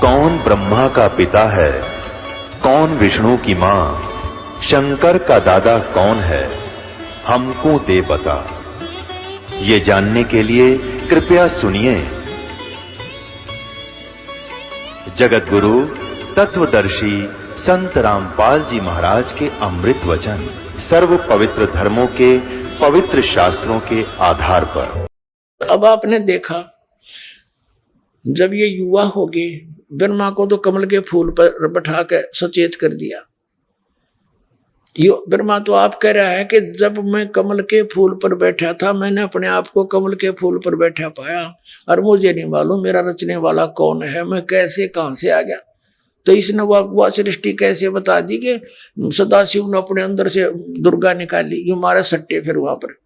कौन ब्रह्मा का पिता है, कौन विष्णु की मां, शंकर का दादा कौन है, हमको दे बता। ये जानने के लिए कृपया सुनिए। जगत गुरु तत्वदर्शी संत रामपाल जी महाराज के अमृत वचन सर्व पवित्र धर्मों के पवित्र शास्त्रों के आधार पर। अब आपने देखा जब ये युवा हो गए, ब्रह्मा को तो कमल के फूल पर बैठा कर सचेत कर दिया। ब्रह्मा तो आप कह रहा है कि जब मैं कमल के फूल पर बैठा था, मैंने अपने आप को कमल के फूल पर बैठा पाया और मुझे नहीं मालूम मेरा रचने वाला कौन है, मैं कैसे कहां से आ गया। तो इसने वह सृष्टि कैसे बता दी कि सदाशिव ने अपने अंदर से दुर्गा निकाली, ये मारे सट्टे फिर वहां पर।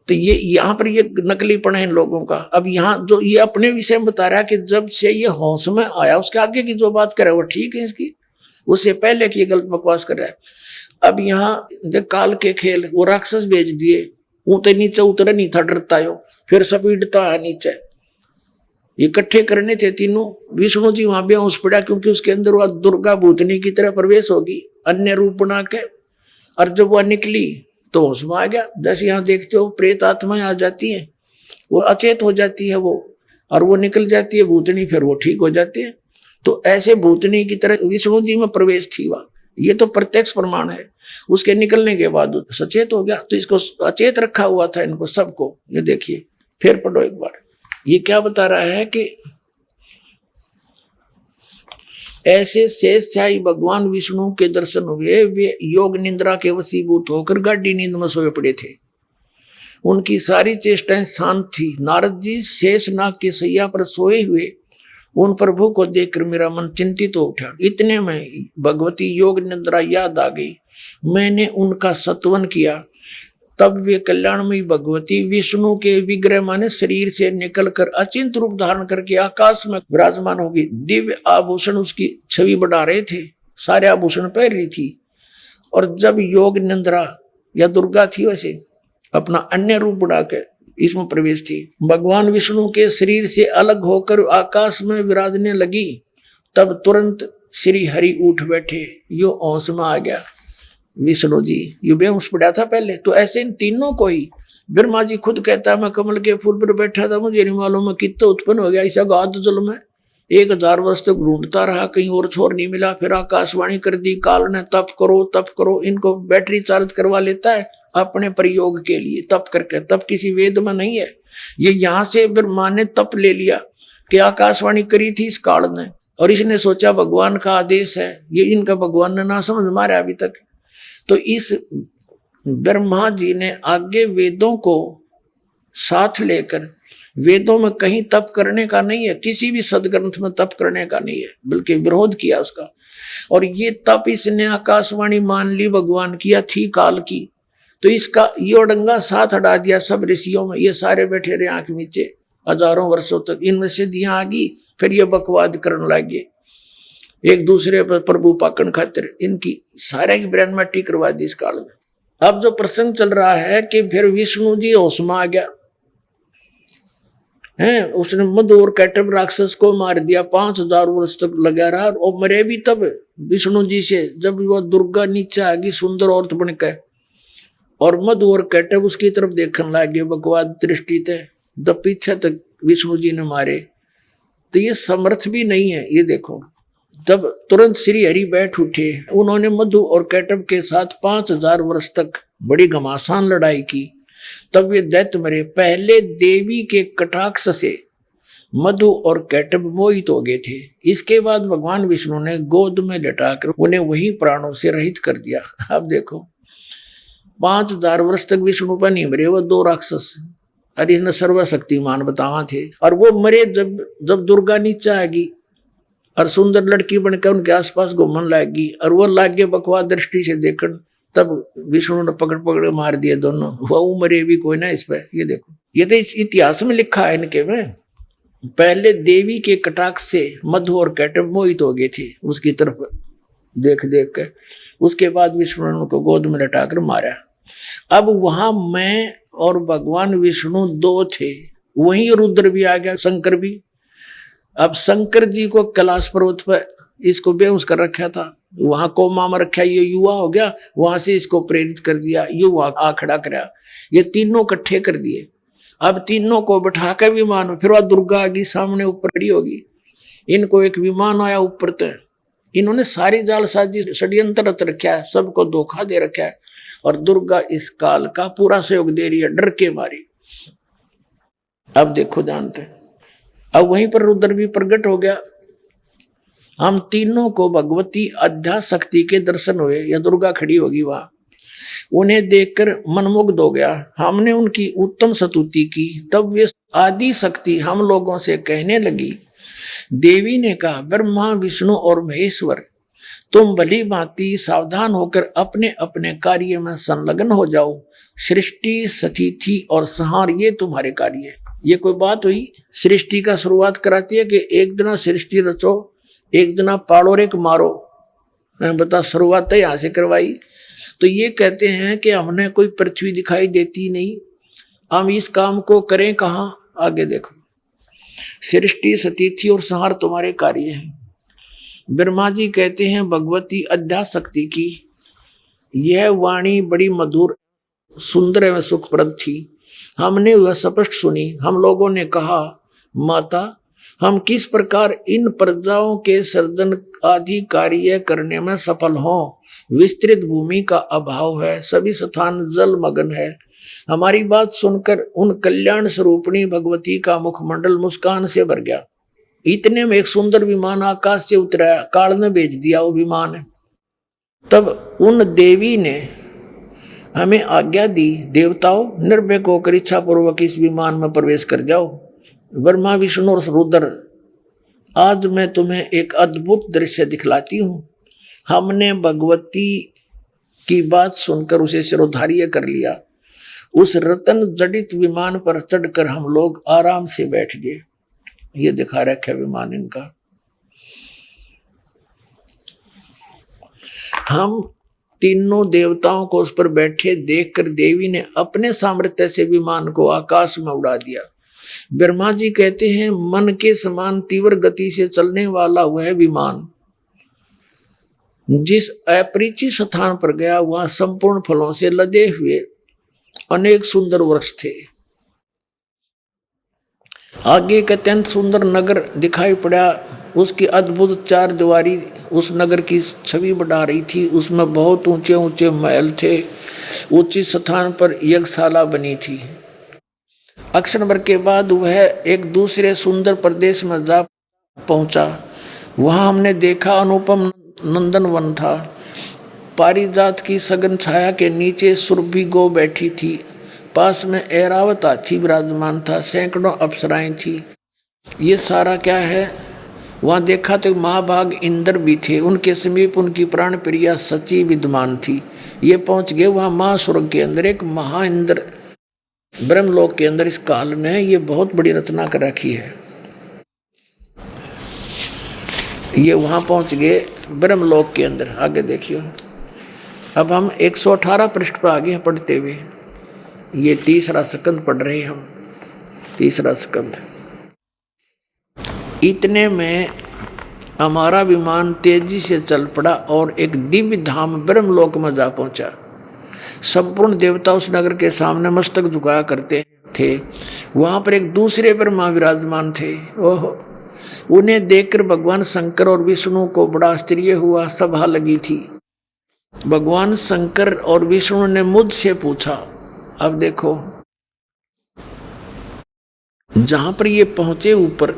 तो ये यहाँ पर ये नकलीपन है इन लोगों का। अब यहाँ जो ये अपने विषय में बता रहा है कि जब से ये होश में आया, उसके आगे की जो बात करे वो ठीक है इसकी, उससे पहले की गलत बकवास कर रहा है। अब यहाँ जब काल के खेल, वो राक्षस भेज दिए, ऊँचे नीचे उतरे नहीं था, डरता हो फिर सपीटता है नीचे। इकट्ठे करने थे तीनों। विष्णु जी वहां बेहोश पड़ा क्योंकि उसके अंदर वह दुर्गा भूतनी की तरह प्रवेश होगी अन्य रूप बना के, और जब वह निकली तो होश में आ गया। जैसे यहाँ देखते हो प्रेत आत्माएं आ जाती हैं, वो अचेत हो जाती है वो, और वो निकल जाती है भूतनी, फिर वो ठीक हो जाती है। तो ऐसे भूतनी की तरह विष्णु जी में प्रवेश थी वह, ये तो प्रत्यक्ष प्रमाण है। उसके निकलने के बाद सचेत हो गया। तो इसको अचेत रखा हुआ था इनको सबको। ये देखिए फिर पढ़ो एक बार, ये क्या बता रहा है कि ऐसे शेषशाही भगवान विष्णु के दर्शन हुए। वे योग निंद्रा के वशीभूत होकर गाढ़ी नींद में सोए पड़े थे। उनकी सारी चेष्टाएं शांत थी। नारद जी शेषनाग के सैया पर सोए हुए उन प्रभु को देखकर मेरा मन चिंतित हो उठा। इतने में भगवती योग निंद्रा याद आ गई। मैंने उनका सत्वन किया। तब वे कल्याणमयी भगवती विष्णु के विग्रह माने शरीर से निकलकर अचिंत रूप धारण करके आकाश में विराजमान होगी। दिव्य आभूषण उसकी छवि बढ़ा रहे थे, सारे आभूषण पहन रही थी। और जब योग निंद्रा या दुर्गा थी वैसे अपना अन्य रूप बढ़ा के इसमें प्रवेश थी, भगवान विष्णु के शरीर से अलग होकर आकाश में विराजने लगी। तब तुरंत श्री हरि उठ बैठे। यो होश में आ गया विष्णु जी, ये बेहोश पड़ा था पहले। तो ऐसे इन तीनों को ही ब्रह्मा जी खुद कहता है मैं कमल के फूल पर बैठा था, मुझे नहीं मालूम मैं कितना उत्पन्न हो गया। ऐसा गाद जल में 1000 वर्ष तक ढूंढता रहा, कहीं और छोर नहीं मिला। फिर आकाशवाणी कर दी काल ने, तप करो तप करो। इनको बैटरी चार्ज करवा लेता है अपने प्रयोग के लिए तप करके। तप किसी वेद में नहीं है, ये यहाँ से ब्रह्मा ने तप ले लिया कि आकाशवाणी करी थी इस काल ने, और इसने सोचा भगवान का आदेश है। ये इनका भगवान ने ना समझ मारा अभी तक। तो इस ब्रह्मा जी ने आगे वेदों को साथ लेकर, वेदों में कहीं तप करने का नहीं है, किसी भी सदग्रंथ में तप करने का नहीं है, बल्कि विरोध किया उसका। और ये तप इसने आकाशवाणी मान ली भगवान किया थी काल की। तो इसका यो डंगा साथ हटा दिया सब ऋषियों में। ये सारे बैठे रहे आंख नीचे हजारों वर्षों तक, इनमें सिद्धियां आ गई। फिर ये बकवाद करने लगे एक दूसरे पर प्रभु पाकन खातिर। इनकी सारे की ब्रेन मट्टी करवा दी इस काल में। अब जो प्रसंग चल रहा है कि फिर विष्णु जी होश में आ गया है, उसने मधु और कैटब राक्षस को मार दिया। 5000 वर्ष तक लगा रहा और मरे भी तब विष्णु जी से, जब वह दुर्गा नीचे आ गई सुंदर औरत बनकर, और मधु और कैटब उसकी तरफ देखने लगे बकवाद दृष्टि थे। जब पीछे तक विष्णु जी ने मारे, तो ये समर्थ भी नहीं है। ये देखो, तब तुरंत श्री हरि बैठ उठे। उन्होंने मधु और कैटब के साथ 5000 वर्ष तक बड़ी घमासान लड़ाई की। तब वे दैत्य मरे। पहले देवी के कटाक्ष से मधु और कैटब मोहित हो गए थे। इसके बाद भगवान विष्णु ने गोद में लटाकर उन्हें वही प्राणों से रहित कर दिया। अब देखो 5000 वर्ष तक विष्णु पर नहीं मरे वो 2 राक्षस, और इसने सर्वशक्तिमान बतावा थे। और वो मरे जब दुर्गा नीचे आ गई और सुंदर लड़की बनकर उनके आसपास घूमने लगी, और वो लागे बकवाद दृष्टि से देखकर, तब विष्णु ने पकड़ मार दिए दोनों। वो मरे भी कोई ना इस पे। ये देखो, ये तो इस इतिहास में लिखा है इनके में। पहले देवी के कटाक्ष से मधु और कैटब मोहित हो गए थे उसकी तरफ देख देख कर। उसके बाद विष्णु ने उनको गोद में लटाकर मारा। अब वहां मैं और भगवान विष्णु 2 थे, वहीं रुद्र भी आ गया, शंकर भी। अब शंकर जी को कैलाश पर्वत पर इसको बेहोश कर रखा था, वहां कोमा में रखा, ये युवा हो गया, वहां से इसको प्रेरित कर दिया, युवा आ खड़ा कराया, ये तीनों इकट्ठे कर दिए। अब तीनों को बैठा के विमान में, फिर वह दुर्गा आगे सामने ऊपर खड़ी होगी, इनको एक विमान आया ऊपर तक, इन्होंने सारी जाल साजी षड्यंत्र रच रखा है, सबको धोखा दे रखा है, और दुर्गा इस काल का पूरा सहयोग दे रही है डर के मारी। अब देखो जानते, अब वहीं पर रुद्र भी प्रकट हो गया। हम तीनों को भगवती अध्याशक्ति के दर्शन हुए, या दुर्गा खड़ी होगी वहां, उन्हें देखकर मनमुग्ध हो गया। हमने उनकी उत्तम स्तुति की, तब वे आदि शक्ति हम लोगों से कहने लगी। देवी ने कहा, ब्रह्मा विष्णु और महेश्वर, तुम भली भांति सावधान होकर अपने अपने कार्य में संलग्न हो जाओ। सृष्टि, स्थिति और संहार ये तुम्हारे कार्य है। ये कोई बात हुई? सृष्टि का शुरुआत कराती है कि एक दिन सृष्टि रचो, एक दिन पाड़ो और एक मारो। बता, शुरुआत यहाँ से करवाई। तो ये कहते हैं कि हमने कोई पृथ्वी दिखाई देती नहीं, हम इस काम को करें कहाँ? आगे देखो, सृष्टि, स्थिति और संहार तुम्हारे कार्य हैं। ब्रह्मा जी कहते हैं, भगवती अध्याशक्ति की यह वाणी बड़ी मधुर, सुंदर एवं सुखप्रद थी। हमने वह स्पष्ट सुनी। हम लोगों ने कहा, माता, हम किस प्रकार इन प्रजाओं के सर्जन आदि कार्य करने में सफल हों? विस्तृत भूमि का अभाव है, सभी स्थान जलमग्न है। हमारी बात सुनकर उन कल्याण स्वरूपिणी भगवती का मुखमंडल मुस्कान से भर गया। इतने में एक सुंदर विमान आकाश से उतरा, काल ने भेज दिया वो विमान। तब उन देवी ने हमें आज्ञा दी, देवताओं, निर्भय होकर इच्छा पूर्वक इस विमान में प्रवेश कर जाओ। ब्रह्मा, विष्णु और रुद्र, आज मैं तुम्हें एक अद्भुत दृश्य दिखलाती हूँ। हमने भगवती की बात सुनकर उसे शिरोधार्य कर लिया। उस रतन जडित विमान पर चढ़कर हम लोग आराम से बैठ गए। ये दिखा रखा विमान इनका। हम तीनों देवताओं को उस पर बैठे देखकर देवी ने अपने सामर्थ्य से विमान को आकाश में उड़ा दिया। ब्रह्मा जी कहते हैं, मन के समान तीव्र गति से चलने वाला वह विमान जिस अपरिचित स्थान पर गया, वहां संपूर्ण फलों से लदे हुए अनेक सुंदर वृक्ष थे। आगे एक अत्यंत सुंदर नगर दिखाई पड़ा। उसकी अद्भुत चार दीवारी उस नगर की छवि बढ़ा रही थी। उसमें बहुत ऊंचे ऊंचे महल थे। ऊंची स्थान पर यज्ञशाला बनी थी। अक्षण भर के बाद वह एक दूसरे सुंदर प्रदेश में जा पहुंचा। वहां हमने देखा अनुपम नंदन वन था। पारिजात की सघन छाया के नीचे सुरभि गो बैठी थी। पास में ऐरावत हाथी विराजमान था। सैकड़ों अप्सराएं थी। ये सारा क्या है? वहां देखा तो महाभाग इंद्र भी थे। उनके समीप उनकी प्राण प्रिया सची विद्यमान थी। ये पहुंच गए वहां महास्वर्ग के अंदर, एक महा इंद्र ब्रह्मलोक के अंदर। इस काल में ये बहुत बड़ी रचना कर रखी है। ये वहां पहुंच गए ब्रह्मलोक के अंदर। आगे देखियो, अब हम 118 पृष्ठ पर आगे पढ़ते हुए ये तीसरा स्कंद पढ़ रहे हैं हम। तीसरा स्कंद। इतने में हमारा विमान तेजी से चल पड़ा और एक दिव्य धाम ब्रह्मलोक में जा पहुंचा। संपूर्ण देवता उस नगर के सामने मस्तक झुकाया करते थे। वहां पर एक दूसरे ब्रह्मा विराजमान थे। ओहो, उन्हें देखकर भगवान शंकर और विष्णु को बड़ा आश्चर्य हुआ। सभा लगी थी। भगवान शंकर और विष्णु ने मुझसे पूछा। अब देखो, जहां पर ये पहुंचे ऊपर,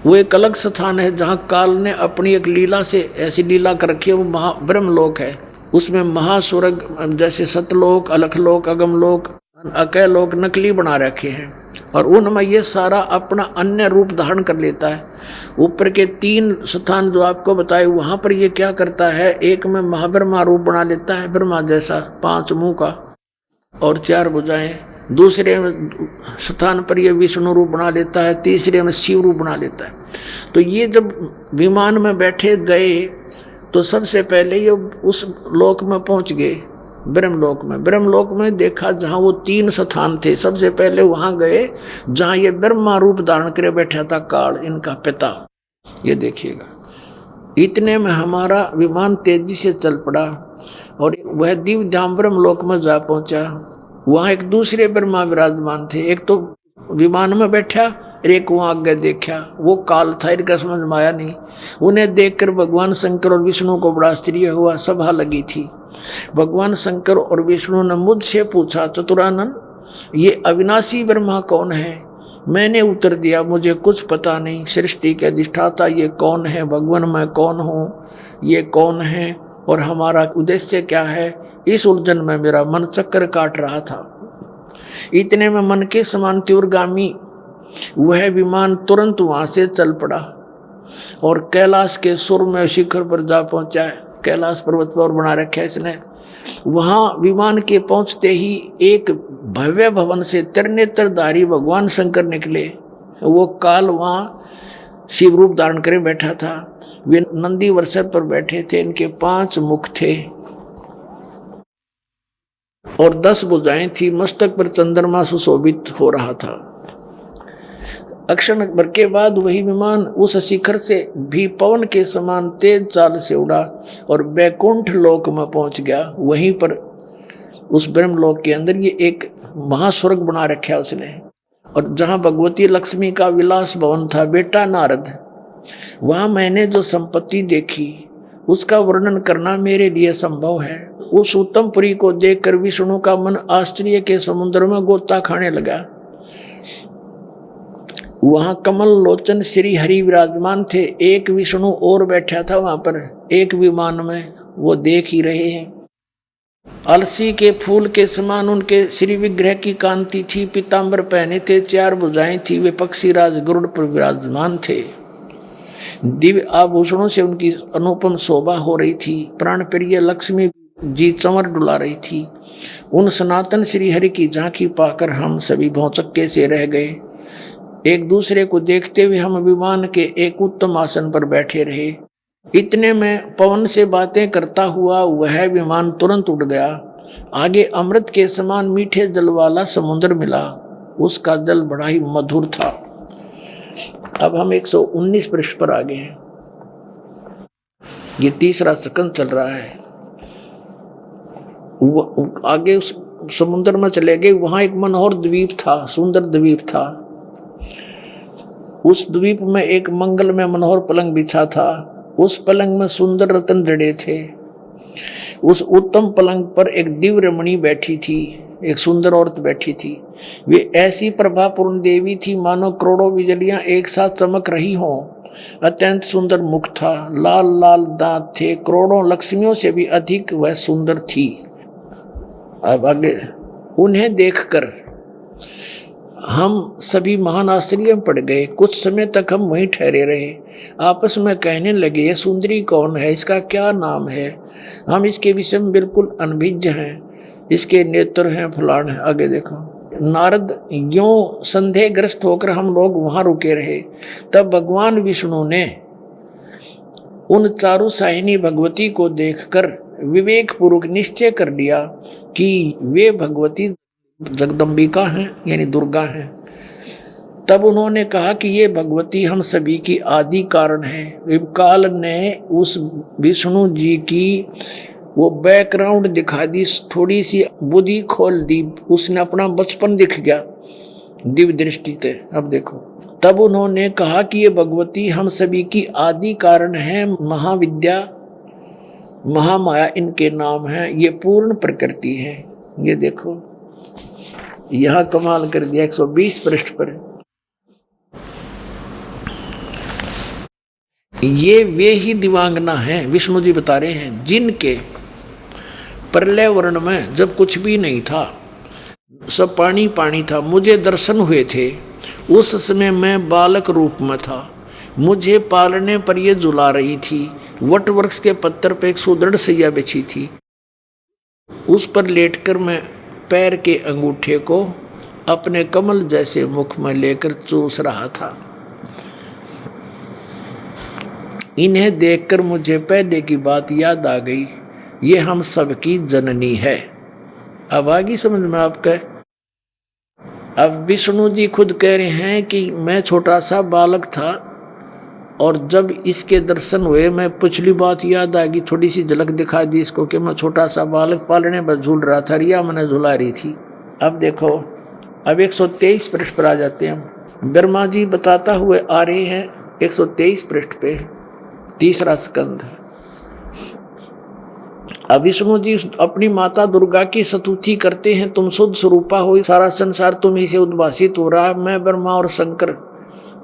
वो एक अलग स्थान है जहां काल ने अपनी एक लीला से ऐसी लीला कर रखी है। वो महा ब्रह्मलोक है। उसमें महास्वर्ग जैसे सतलोक, अलखलोक, अगमलोक, अकैलोक नकली बना रखे हैं और उनमें ये सारा अपना अन्य रूप धारण कर लेता है। ऊपर के 3 स्थान जो आपको बताए, वहां पर ये क्या करता है, एक में महाब्रह्मा रूप बना लेता है, ब्रह्मा जैसा 5 मुंह का और 4 भुजाएं। दूसरे स्थान पर ये विष्णु रूप बना लेता है। तीसरे में शिव रूप बना लेता है। तो ये जब विमान में बैठे गए तो सबसे पहले ये उस लोक में पहुंच गए ब्रह्मलोक में देखा जहाँ वो 3 स्थान थे। सबसे पहले वहां गए जहाँ ये ब्रह्मा रूप धारण करे बैठा था काल, इनका पिता। ये देखिएगा, इतने में हमारा विमान तेजी से चल पड़ा और वह दिव्य धाम ब्रह्मलोक में जा पहुंचा। वहां एक दूसरे ब्रह्मा विराजमान थे, एक तो विमान में बैठा और एक वहां आगे देखा। वो काल था, इनका समझ में आया नहीं। उन्हें देखकर भगवान शंकर और विष्णु को बड़ा आश्चर्य हुआ, सभा लगी थी। भगवान शंकर और विष्णु ने मुझसे पूछा, चतुरानन ये अविनाशी ब्रह्मा कौन है? मैंने उत्तर दिया, मुझे कुछ पता नहीं। सृष्टि के अधिष्ठाता ये कौन है? भगवान मैं कौन हूँ? ये कौन है और हमारा उद्देश्य क्या है? इस उलझन में मेरा मन चक्कर काट रहा था। इतने में मन के समान तीव्रगामी वह विमान तुरंत वहां से चल पड़ा और कैलाश के सुर में शिखर पर जा पहुंचा। कैलाश पर्वत पर बना रखा है इसने। वहां विमान के पहुंचते ही एक भव्य भवन से त्रिनेत्रधारी भगवान शंकर निकले। वो काल वहां शिव रूप धारण करे बैठा था। वे नंदी वर्षा पर बैठे थे। इनके 5 मुख थे और 10 भुजाएं थी। मस्तक पर चंद्रमा सुशोभित हो रहा था। अक्षण भर के बाद वही विमान उस शिखर से भी पवन के समान तेज चाल से उड़ा और बैकुंठ लोक में पहुंच गया। वहीं पर उस ब्रह्मलोक के अंदर ये एक महास्वर्ग बना रखा उसने, और जहां भगवती लक्ष्मी का विलास भवन था। बेटा नारद, वहां मैंने जो संपत्ति देखी उसका वर्णन करना मेरे लिए संभव है। उस उत्तमपुरी को देखकर विष्णु का मन आश्चर्य के समुद्र में गोता खाने लगा। वहां कमल लोचन श्री हरि विराजमान थे। एक विष्णु और बैठा था वहां पर एक विमान में, वो देख ही रहे हैं। अलसी के फूल के समान उनके श्री विग्रह की कांति थी। पीतांबर पहने थे, 4 भुजाएं थी। वे पक्षीराज गरुड़ पर विराजमान थे। दिव्य आभूषणों से उनकी अनुपम शोभा हो रही थी। प्राण प्रिय लक्ष्मी जी चंवर डुला रही थी। उन सनातन श्री हरि की झांकी पाकर हम सभी भौचक्के से रह गए। एक दूसरे को देखते हुए हम विमान के एक उत्तम आसन पर बैठे रहे। इतने में पवन से बातें करता हुआ वह विमान तुरंत उड़ गया। आगे अमृत के समान मीठे जल वाला समुद्र मिला। उसका जल बड़ा ही मधुर था। अब हम 119 पृष्ठ पर आ गए हैं। ये 3रा सेकंड चल रहा है। आगे उस समुद्र में चले गए। वहां एक मनोहर द्वीप था, सुंदर द्वीप था। उस द्वीप में एक मंगल में मनोहर पलंग बिछा था। उस पलंग में सुंदर रत्न जड़े थे। उस उत्तम पलंग पर एक दिव्य रमणी बैठी थी, एक सुंदर औरत बैठी थी। वे ऐसी प्रभापूर्ण देवी थी मानो करोड़ों बिजलियां एक साथ चमक रही हों। अत्यंत सुंदर मुख था, लाल लाल दांत थे। करोड़ों लक्ष्मियों से भी अधिक वह सुंदर थी। अब आगे उन्हें देखकर हम सभी महान आश्चर्य में पड़ गए। कुछ समय तक हम वहीं ठहरे रहे। आपस में कहने लगे, यह सुंदरी कौन है? इसका क्या नाम है? हम इसके विषय में बिल्कुल अनभिज्ञ हैं। इसके नेत्र हैं, फलान है। आगे देखो। नारद यों संदेहग्रस्त होकर हम लोग वहां रुके रहे। तब भगवान विष्णु ने उन चारु साहिनी भगवती को देखकर विवेक पूर्वक निश्चय कर लिया कि वे भगवती जगदम्बिका हैं, यानी दुर्गा हैं। तब उन्होंने कहा कि ये भगवती हम सभी की आदि कारण है। काल ने उस विष्णु जी की वो बैकग्राउंड दिखा दी, थोड़ी सी बुद्धि खोल दी। उसने अपना बचपन दिख गया दिव्य दृष्टि से। अब देखो, तब उन्होंने कहा कि ये भगवती हम सभी की आदि कारण है। महाविद्या महामाया इनके नाम है। ये पूर्ण प्रकृति है। ये देखो, यहां कमाल कर दिया। 120 पृष्ठ पर ये वे ही दिवांगना हैं, विष्णु जी बता रहे हैं, जिनके प्रलय वर्ण में जब कुछ भी नहीं था, सब पानी पानी था, मुझे दर्शन हुए थे। उस समय मैं बालक रूप में था। मुझे पालने पर ये झुला रही थी। वट वृक्ष के पत्थर पर एक सुदृढ़ सैया बिछी थी। उस पर लेटकर मैं पैर के अंगूठे को अपने कमल जैसे मुख में लेकर चूस रहा था। इन्हें देखकर मुझे पहले की बात याद आ गई। ये हम सबकी जननी है। अब आगे समझ में आपका। अब विष्णु जी खुद कह रहे हैं कि मैं छोटा सा बालक था और जब इसके दर्शन हुए, मैं पिछली बात याद आ गई, थोड़ी सी झलक दिखा दी इसको कि मैं छोटा सा बालक पालने पर झूल रहा था, रिया मैंने झुला रही थी। अब देखो, अब 123 पृष्ठ पर आ जाते हैं। ब्रह्मा जी बताता हुए आ रहे हैं 123 पृष्ठ पे, तीसरा स्कंध। अब विष्णु जी अपनी माता दुर्गा की स्तुति करते हैं, तुम शुद्ध स्वरूपा हो, सारा संसार तुम्ही से उद्भासित हो रहा है। मैं ब्रह्मा और शंकर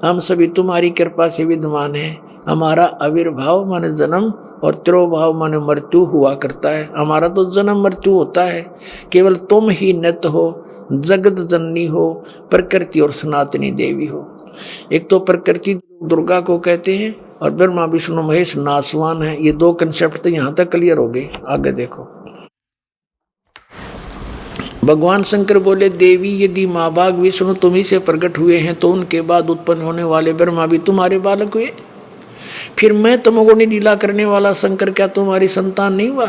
हम सभी तुम्हारी कृपा से विद्यमान हैं। हमारा आविर्भाव माने जन्म और तिरोभाव माने मृत्यु हुआ करता है। हमारा तो जन्म मृत्यु होता है, केवल तुम ही नित्य हो, जगत जननी हो, प्रकृति और सनातनी देवी हो। एक तो प्रकृति दुर्गा को कहते हैं और ब्रह्मा विष्णु महेश नासवान है। ये दो कंसेप्ट तो यहाँ तक क्लियर हो गए। आगे देखो, भगवान शंकर बोले, देवी यदि माँ बाग विष्णु तुम्ही से प्रकट हुए हैं तो उनके बाद उत्पन्न होने वाले ब्रह्मा भी तुम्हारे बालक हुए। फिर मैं तमोगुणी लीला करने वाला शंकर क्या तुम्हारी संतान नहीं हुआ?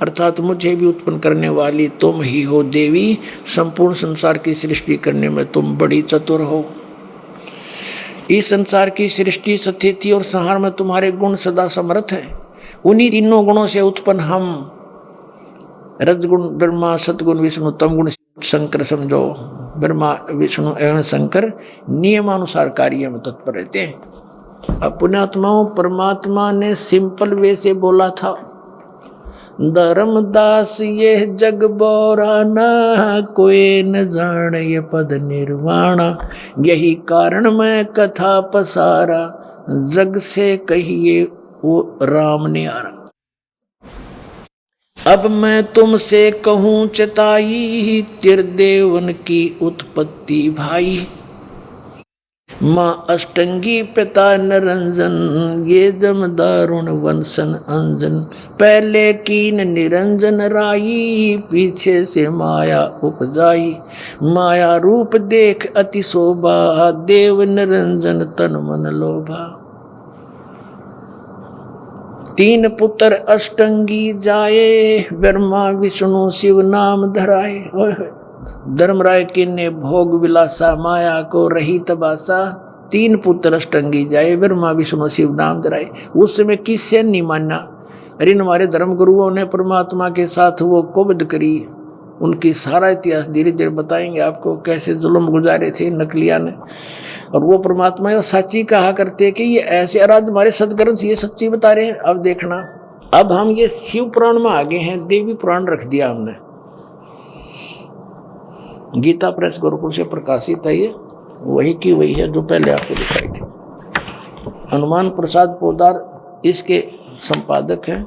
अर्थात मुझे भी उत्पन्न करने वाली तुम ही हो देवी। संपूर्ण संसार की सृष्टि करने में तुम बड़ी चतुर हो। इस संसार की सृष्टि, स्थिति और संहार में तुम्हारे गुण सदा समर्थ हैं। उन्हीं तीनों गुणों से उत्पन्न हम रजगुण ब्रह्मा, सतगुण विष्णु, तमगुण शंकर समझो। ब्रह्मा विष्णु एवं शंकर नियमानुसार कार्य में तत्पर रहते हैं। अब पुण्यात्माओं, परमात्मा ने सिंपल वे से बोला था, धर्मदास ये जग बोराना, कोई न जान ये पद निर्वाणा। यही कारण मैं कथा पसारा, जग से कहिए वो राम ने आरा। अब मैं तुमसे कहूँ चताई, त्रिदेवन की उत्पत्ति भाई। माँ अष्टंगी पिता निरंजन, ये जम दारुण वंशन अंजन। पहले कीन निरंजन राई, पीछे से माया उपजाई। माया रूप देख अति शोभा, देव निरंजन तन मन लोभा। तीन पुत्र अष्टंगी जाए, ब्रह्मा विष्णु शिव नाम धराए। धर्मराय किन्ने भोग विलासा, माया को रही तबासा। तीन पुत्र अष्टंगी जाए, ब्रह्मा विष्णु शिव नाम धराए। उस समय किससे नहीं माना? अरे हमारे धर्म गुरुओं ने परमात्मा के साथ वो कुबद करी। उनकी सारा इतिहास धीरे धीरे बताएंगे आपको, कैसे जुल्म गुजारे थे नकलिया ने। और वो परमात्मा सच्ची कहा करते कि ये ऐसे आराध हमारे सदग्रंथ ये सच्ची बता रहे हैं। अब देखना, अब हम ये शिव पुराण में आगे हैं, देवी पुराण रख दिया हमने। गीता प्रेस गुरुकुल से प्रकाशित है, ये वही की वही है जो पहले आपको दिखाई थी। हनुमान प्रसाद पोदार इसके संपादक हैं।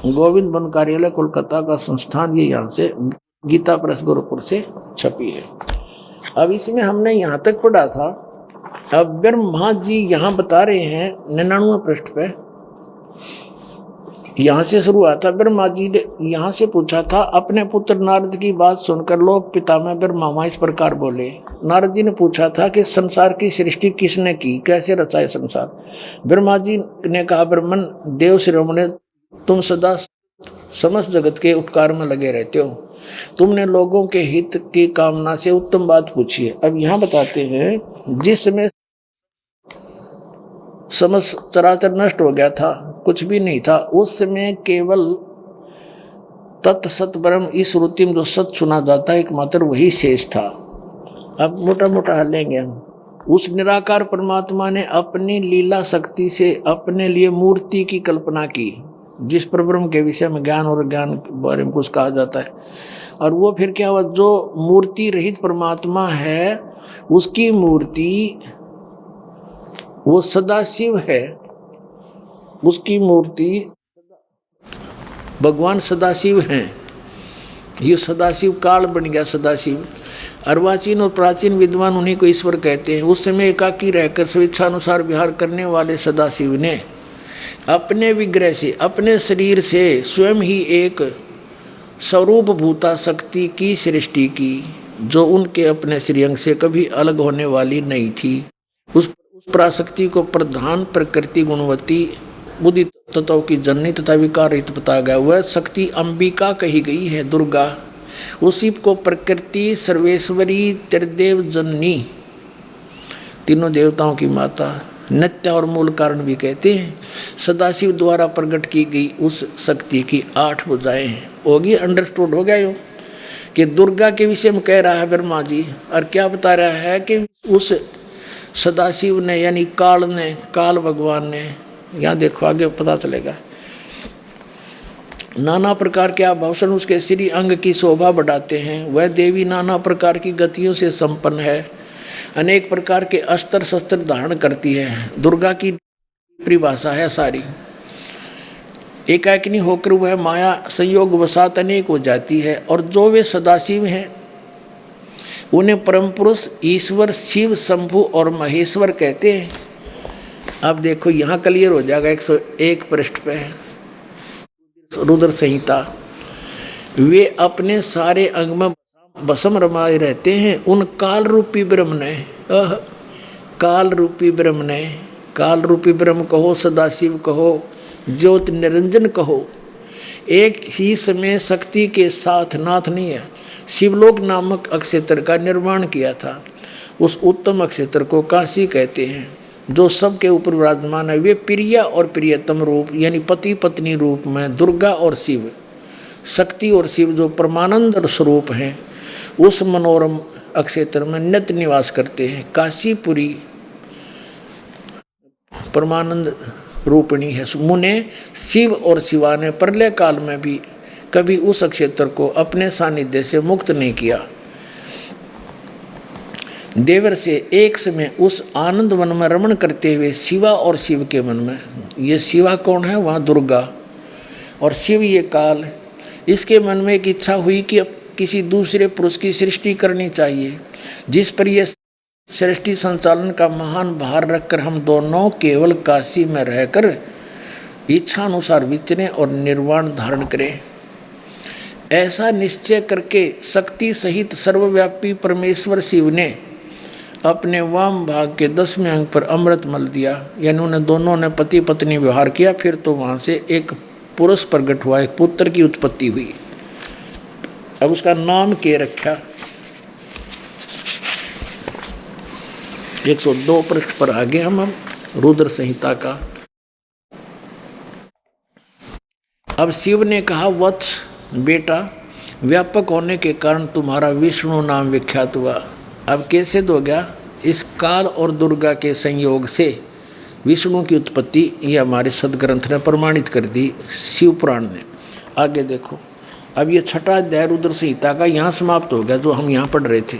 गोविंद वन कार्यालय कोलकाता का संस्थान, ये यहाँ से गीता प्रेस गुरुकुल से छपी है। अब इसमें हमने यहाँ तक पढ़ा था। अब ब्रह्मा जी यहाँ बता रहे हैं 99वें पृष्ठ पे, यहाँ से शुरू हुआ था। ब्रह्मा जी ने यहाँ से पूछा था, अपने पुत्र नारद की बात सुनकर लोक पिता में ब्रह्मा माँ इस प्रकार बोले। नारद जी ने पूछा था कि संसार की सृष्टि किसने की, कैसे रचा है संसार? ब्रह्मा जी ने कहा, ब्रह्मन देव शिरोमणि, तुम सदा समस्त जगत के उपकार में लगे रहते हो। तुमने लोगों के हित की कामना से उत्तम बात पूछी है। अब यहाँ बताते हैं, जिसमें समस्त चराचर नष्ट हो गया था, कुछ भी नहीं था, उस समय केवल तत् सत ब्रह्म इस श्रुति में जो सत सुना जाता है एकमात्र वही शेष था। अब मोटा मोटा हलेंगे हम। उस निराकार परमात्मा ने अपनी लीला शक्ति से अपने लिए मूर्ति की कल्पना की, जिस पर ब्रह्म के विषय में ज्ञान और ज्ञान के बारे में कुछ कहा जाता है। और वो फिर क्या हुआ, जो मूर्ति रहित परमात्मा है उसकी मूर्ति वो सदाशिव है। उसकी मूर्ति भगवान सदाशिव हैं। ये सदाशिव काल बन गया सदाशिव। अर्वाचीन और प्राचीन विद्वान उन्हीं को ईश्वर कहते हैं। उस समय एकाकी रहकर स्वेच्छानुसार विहार करने वाले सदाशिव ने अपने विग्रह से, अपने शरीर से स्वयं ही एक स्वरूप भूता शक्ति की सृष्टि की, जो उनके अपने श्रीअंग से कभी अलग होने वाली नहीं थी। उस पराशक्ति को प्रधान प्रकृति गुणवती बुद्धि तत्व की जननी तथा विकार रहित बताया गया। वह शक्ति अंबिका कही गई है, दुर्गा। उसी को प्रकृति सर्वेश्वरी त्रिदेव जननी, तीनों देवताओं की माता, नित्य और मूल कारण भी कहते हैं। सदाशिव द्वारा प्रकट की गई उस शक्ति की 8 भुजाएं हैं। होगी, अंडरस्टूड हो गया यो कि दुर्गा के विषय में कह रहा है ब्रह्मा जी, और क्या बता रहा है कि उस सदाशिव ने यानी काल भगवान ने, यहाँ देखो आगे पता चलेगा, नाना प्रकार के आभूषण उसके श्री अंग की शोभा बढ़ाते हैं। वह देवी नाना प्रकार की गतियों से संपन्न है, अनेक प्रकार के अस्त्र शस्त्र धारण करती है। दुर्गा की परिभाषा है सारी। एकाकिनी होकर वह माया संयोग वसात अनेक हो जाती है, और जो वे सदाशिव हैं उन्हें परम पुरुष ईश्वर शिव शंभु और महेश्वर कहते हैं। अब देखो यहाँ क्लियर हो जाएगा 101 पृष्ठ पे है रुद्र संहिता। वे अपने सारे अंग में भस्म रमाए रहते हैं। उन काल रूपी ब्रह्म ने, काल रूपी ब्रह्म ने, काल रूपी ब्रह्म कहो, सदाशिव कहो, ज्योत निरंजन कहो, एक ही समय शक्ति के साथ नाथ नहीं है, शिवलोक नामक अक्षेत्र का निर्माण किया था। उस उत्तम अक्षेत्र को काशी कहते हैं, जो सबके ऊपर विराजमान है। वे प्रिय और प्रियतम रूप यानी पति पत्नी रूप में दुर्गा और शिव, शक्ति और शिव जो परमानंद स्वरूप हैं, उस मनोरम अक्षेत्र में नित्य निवास करते हैं। काशीपुरी परमानंद रूपिणी है। मुने शिव और शिवा ने प्रलय काल में भी कभी उस अक्षेत्र को अपने सानिध्य से मुक्त नहीं किया। देवर से एक समय उस आनंद वन में रमण करते हुए शिवा और शिव के मन में, ये शिवा कौन है, वहाँ दुर्गा, और शिव ये काल, इसके मन में एक इच्छा हुई कि अब किसी दूसरे पुरुष की सृष्टि करनी चाहिए, जिस पर यह सृष्टि संचालन का महान भार रखकर हम दोनों केवल काशी में रहकर इच्छानुसार विचरें और निर्वाण धारण करें। ऐसा निश्चय करके शक्ति सहित सर्वव्यापी परमेश्वर शिव ने अपने वाम भाग के 10वें अंग पर अमृत मल दिया, यानी उन्हें दोनों ने पति पत्नी व्यवहार किया। फिर तो वहाँ से एक पुरुष प्रकट हुआ, एक पुत्र की उत्पत्ति हुई। अब उसका नाम के रखा 102 पृष्ठ पर आगे हम रुद्र संहिता का। अब शिव ने कहा, वत्स बेटा, व्यापक होने के कारण तुम्हारा विष्णु नाम विख्यात हुआ। अब कैसे हो गया? इस काल और दुर्गा के संयोग से विष्णु की उत्पत्ति ये हमारे सदग्रंथ ने प्रमाणित कर दी, शिव पुराण ने। आगे देखो, अब ये 6वां अध्याय रुद्र संहिता का यहाँ समाप्त हो गया, जो हम यहाँ पढ़ रहे थे।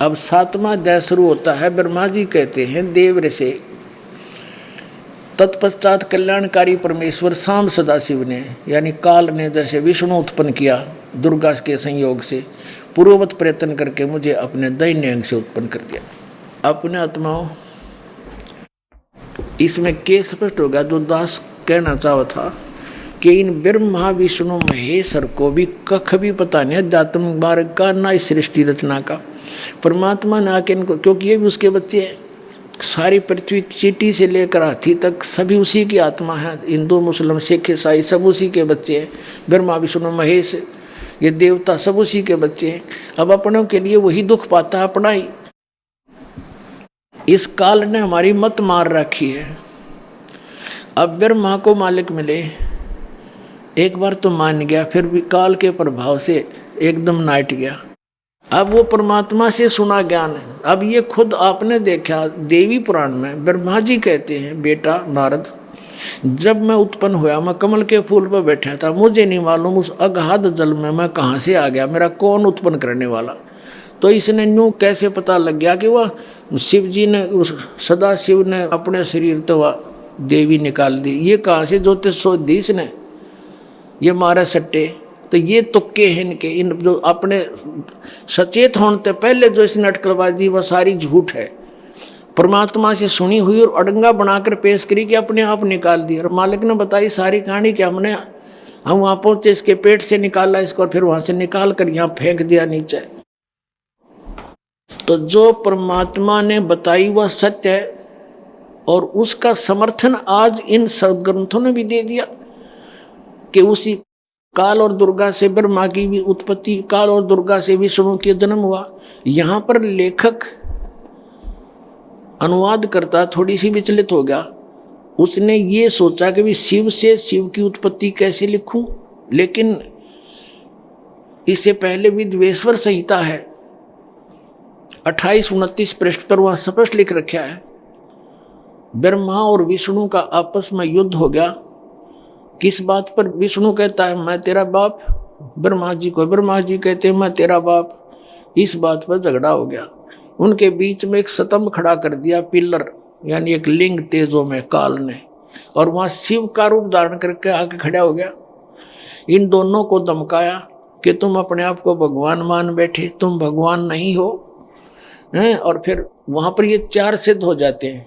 अब 7वां अध्याय शुरू होता है। ब्रह्मा जी कहते हैं देव से, तत्पश्चात कल्याणकारी परमेश्वर शाम सदाशिव ने यानी काल ने जैसे विष्णु उत्पन्न किया दुर्गा के संयोग से, पूर्ववत प्रयत्न करके मुझे अपने दैन्य अंग से उत्पन्न कर दिया। अपने आत्माओं, इसमें के स्पष्ट होगा जो दास कहना चाहा था कि इन ब्रह्मा विष्णु महेश्वर को भी कख भी पता नहीं अध्यात्म मार्ग का, ना इस सृष्टि रचना का। परमात्मा ने आके इनको, क्योंकि ये भी उसके बच्चे हैं, सारी पृथ्वी चींटी से लेकर हाथी तक सभी उसी की आत्मा है। हिंदू मुस्लिम सिख ईसाई सब उसी के बच्चे हैं। ब्रह्मा विष्णु महेश ये देवता सब उसी के बच्चे हैं। अब अपनों के लिए वही दुख पाता है अपना ही। इस काल ने हमारी मत मार रखी है। अब ब्रह्मा को मालिक मिले, एक बार तो मान गया, फिर भी काल के प्रभाव से एकदम नाट गया। अब वो परमात्मा से सुना ज्ञान है। अब ये खुद आपने देखा देवी पुराण में ब्रह्मा जी कहते हैं, बेटा नारद, जब मैं उत्पन्न हुआ मैं कमल के फूल पर बैठा था, मुझे नहीं मालूम उस अगाध जल में मैं कहाँ से आ गया, मेरा कौन उत्पन्न करने वाला। तो इसने न्यू कैसे पता लग गया कि वह शिव जी ने, उस सदा शिव ने अपने शरीर तो वह देवी निकाल दी। ये कहाँ से ज्योतिष सोच दी इसने, ये मारे सट्टे। तो ये तुक्के हैं इनके, इन जो अपने सचेत होने से पहले जो इस नटकलबाजी वह सारी झूठ है। परमात्मा से सुनी हुई और अड़ंगा बनाकर पेश करी कि अपने आप निकाल दी। और मालिक ने बताई सारी कहानी कि हम वहाँ पहुँचे, इसके पेट से निकाला इसको, और फिर वहाँ से निकाल कर यहाँ फेंक दिया नीचे। तो जो परमात्मा ने बताई वह सत्य है, और उसका समर्थन आज इन सदग्रंथों ने भी दे दिया कि उसी काल और दुर्गा से ब्रह्मा की भी उत्पत्ति, काल और दुर्गा से विष्णु के जन्म हुआ। यहाँ पर लेखक अनुवाद करता थोड़ी सी विचलित हो गया। उसने ये सोचा कि भी शिव से शिव की उत्पत्ति कैसे लिखूं, लेकिन इससे पहले विद्वेश्वर संहिता है 28-29 पृष्ठ पर वह स्पष्ट लिख रखा है, ब्रह्मा और विष्णु का आपस में युद्ध हो गया। किस बात पर? विष्णु कहता है मैं तेरा बाप, ब्रह्मा जी को, ब्रह्मा जी कहते हैं मैं तेरा बाप। इस बात पर झगड़ा हो गया। उनके बीच में एक स्तंभ खड़ा कर दिया, पिलर, यानी एक लिंग तेजों में काल ने, और वहाँ शिव का रूप धारण करके आके खड़ा हो गया। इन दोनों को धमकाया कि तुम अपने आप को भगवान मान बैठे, तुम भगवान नहीं हो हैं। और फिर वहाँ पर ये 4 सिद्ध हो जाते हैं।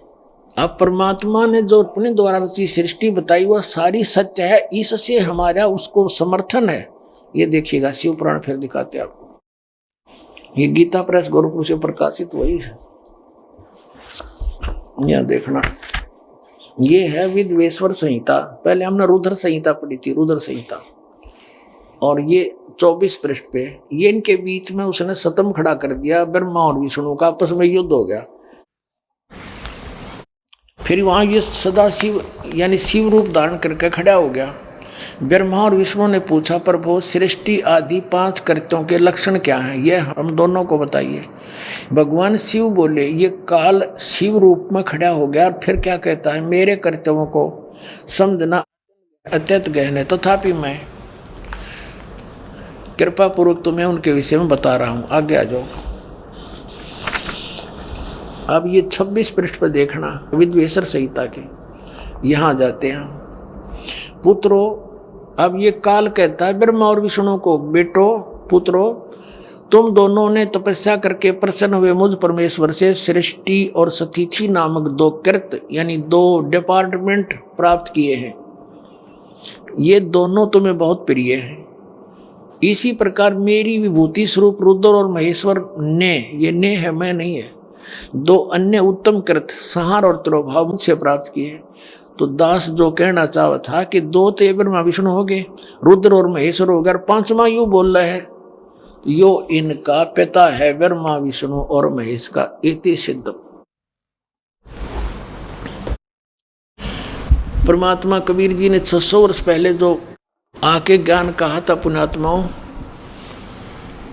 अब परमात्मा ने जो अपने द्वारा रची सृष्टि बताई वह सारी सत्य है, इससे हमारा उसको समर्थन है। ये देखिएगा शिव पुराण फिर दिखाते हैं आपको। ये गीता प्रेस गोरखपुर से प्रकाशित वही है, यहाँ देखना। ये है विद्वेश्वर संहिता। पहले हमने रुद्र संहिता पढ़ी थी, रुद्र संहिता, और ये 24 पृष्ठ पे ये इनके बीच में उसने स्तंभ खड़ा कर दिया। ब्रह्मा और विष्णु का आपस में युद्ध हो गया। फिर वहाँ ये सदाशिव यानी शिव रूप धारण करके खड़ा हो गया। ब्रह्मा और विष्णु ने पूछा, प्रभु सृष्टि आदि 5 कृत्यों के लक्षण क्या हैं, ये हम दोनों को बताइए। भगवान शिव बोले, ये काल शिव रूप में खड़ा हो गया और फिर क्या कहता है, मेरे कर्तव्यों को समझना अत्यंत गहन है, तथापि मैं कृपा पूर्वक तुम्हें उनके विषय में बता रहा हूँ, आगे आ जाओ। अब ये 26 पृष्ठ पर देखना, विद्वेश्वर संहिता के, यहाँ जाते हैं। पुत्रो, अब ये काल कहता है ब्रह्मा और विष्णु को, बेटो पुत्रो, तुम दोनों ने तपस्या करके प्रसन्न हुए मुझ परमेश्वर से सृष्टि और सतिथि नामक 2 कृत यानी 2 डिपार्टमेंट प्राप्त किए हैं। ये दोनों तुम्हें बहुत प्रिय हैं। इसी प्रकार मेरी विभूति स्वरूप रुद्र और महेश्वर ने, ये ने है मैं नहीं है, 2 अन्य उत्तम कृत संहार और तिरोभाव मुझसे प्राप्त किए। तो दास जो कहना चाहा था कि 2 तो ब्रह्मा विष्णु हो गए, रुद्र और महेश्वर हो गए, और 5वां यू बोल रहा है, यो इनका पिता है ब्रह्मा विष्णु और महेश का, इति सिद्ध। परमात्मा कबीर जी ने 600 वर्ष पहले जो आके ज्ञान कहा था पुण्यात्माओं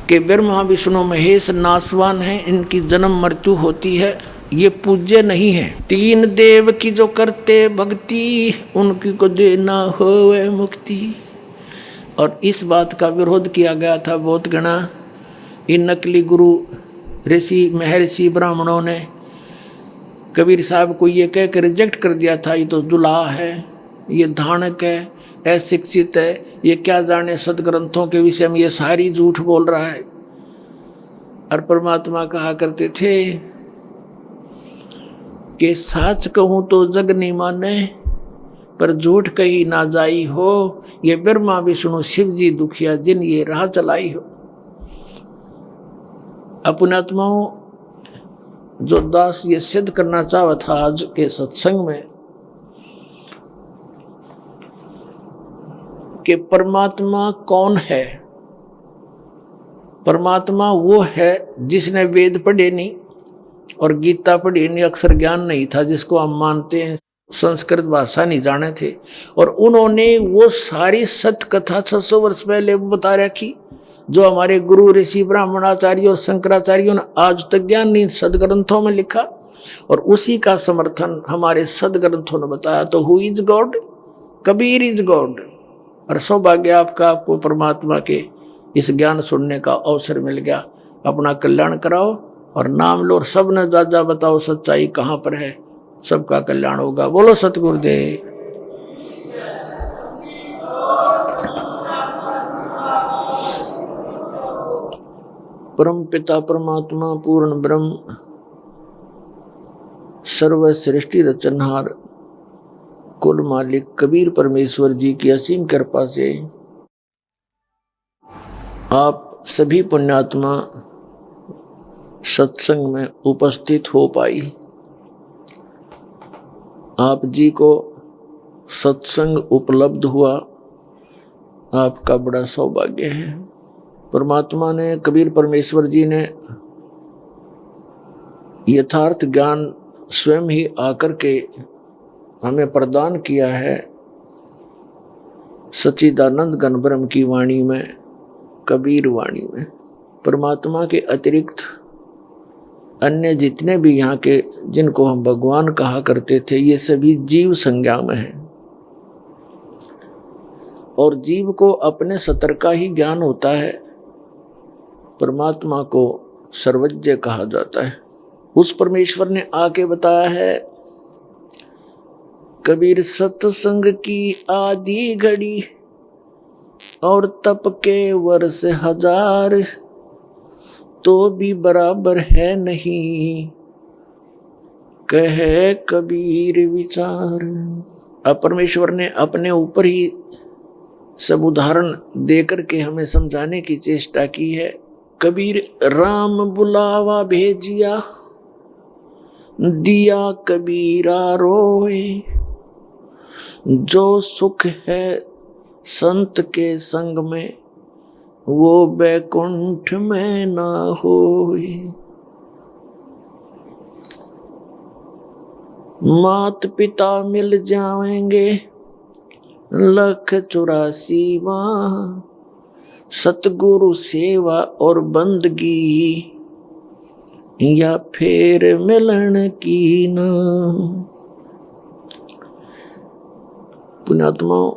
कि ब्रह्मा विष्णु महेश नासवान हैं, इनकी जन्म मृत्यु होती है, ये पूज्य नहीं है। 3 देव की जो करते भक्ति, उनकी को देना होवे मुक्ति। और इस बात का विरोध किया गया था बहुत गणा। इन नकली गुरु ऋषि महर्षि ब्राह्मणों ने कबीर साहब को ये कह कर रिजेक्ट कर दिया था, ये तो दुल्हा है, ये धानक है, अशिक्षित है, ये क्या जाने सदग्रंथों के विषय में, ये सारी झूठ बोल रहा है। और परमात्मा कहा करते थे कि साच कहूँ तो जग नहीं माने, पर झूठ कही ना जाई हो, ये ब्रह्मा विष्णु शिव जी दुखिया जिन ये राह चलाई हो। अपनात्माओं, जो दास ये सिद्ध करना चाहा था आज के सत्संग में कि परमात्मा कौन है। परमात्मा वो है जिसने वेद पढ़े नहीं और गीता पढ़ी नहीं, अक्षर ज्ञान नहीं था, जिसको हम मानते हैं, संस्कृत भाषा नहीं जाने थे, और उन्होंने वो सारी सत्य कथा 600 वर्ष पहले बता रखी जो हमारे गुरु ऋषि ब्राह्मणाचार्य और शंकराचार्यों ने आज तक ज्ञान नहीं सदग्रंथों में लिखा, और उसी का समर्थन हमारे सदग्रंथों ने बताया। तो who is God? Kabir is God. और सौभाग्य आपका, आपको परमात्मा के इस ज्ञान सुनने का अवसर मिल गया। अपना कल्याण कराओ और नाम लो, और सब ने जा बताओ सच्चाई कहाँ पर है, सबका कल्याण होगा। बोलो सतगुरुदेव। परम पिता परमात्मा पूर्ण ब्रह्म सर्व सृष्टि रचनहार कुल मालिक कबीर परमेश्वर जी की असीम कृपा से आप सभी पुण्यात्मा सत्संग में उपस्थित हो पाई। आप जी को सत्संग उपलब्ध हुआ, आपका बड़ा सौभाग्य है। परमात्मा ने, कबीर परमेश्वर जी ने यथार्थ ज्ञान स्वयं ही आकर के हमें प्रदान किया है। सच्चिदानंद घन ब्रह्म की वाणी में, कबीर वाणी में। परमात्मा के अतिरिक्त अन्य जितने भी यहाँ के, जिनको हम भगवान कहा करते थे, ये सभी जीव संज्ञा में हैं। और जीव को अपने सतर का ही ज्ञान होता है। परमात्मा को सर्वज्ञ कहा जाता है। उस परमेश्वर ने आके बताया है, कबीर सत्संग की आधी घड़ी और तप के वर्ष 1000 तो भी बराबर है नहीं, कहे कबीर विचार। अब परमेश्वर ने अपने ऊपर ही सब उदाहरण देकर के हमें समझाने की चेष्टा की है। कबीर राम बुलावा भेजिया, दिया कबीरा रोए, जो सुख है संत के संग में, वो बैकुंठ में ना होए। मात पिता मिल जाएंगे 184 माह, सतगुरु सेवा और बंदगी या फिर मिलन की ना। पुण्यात्माओं,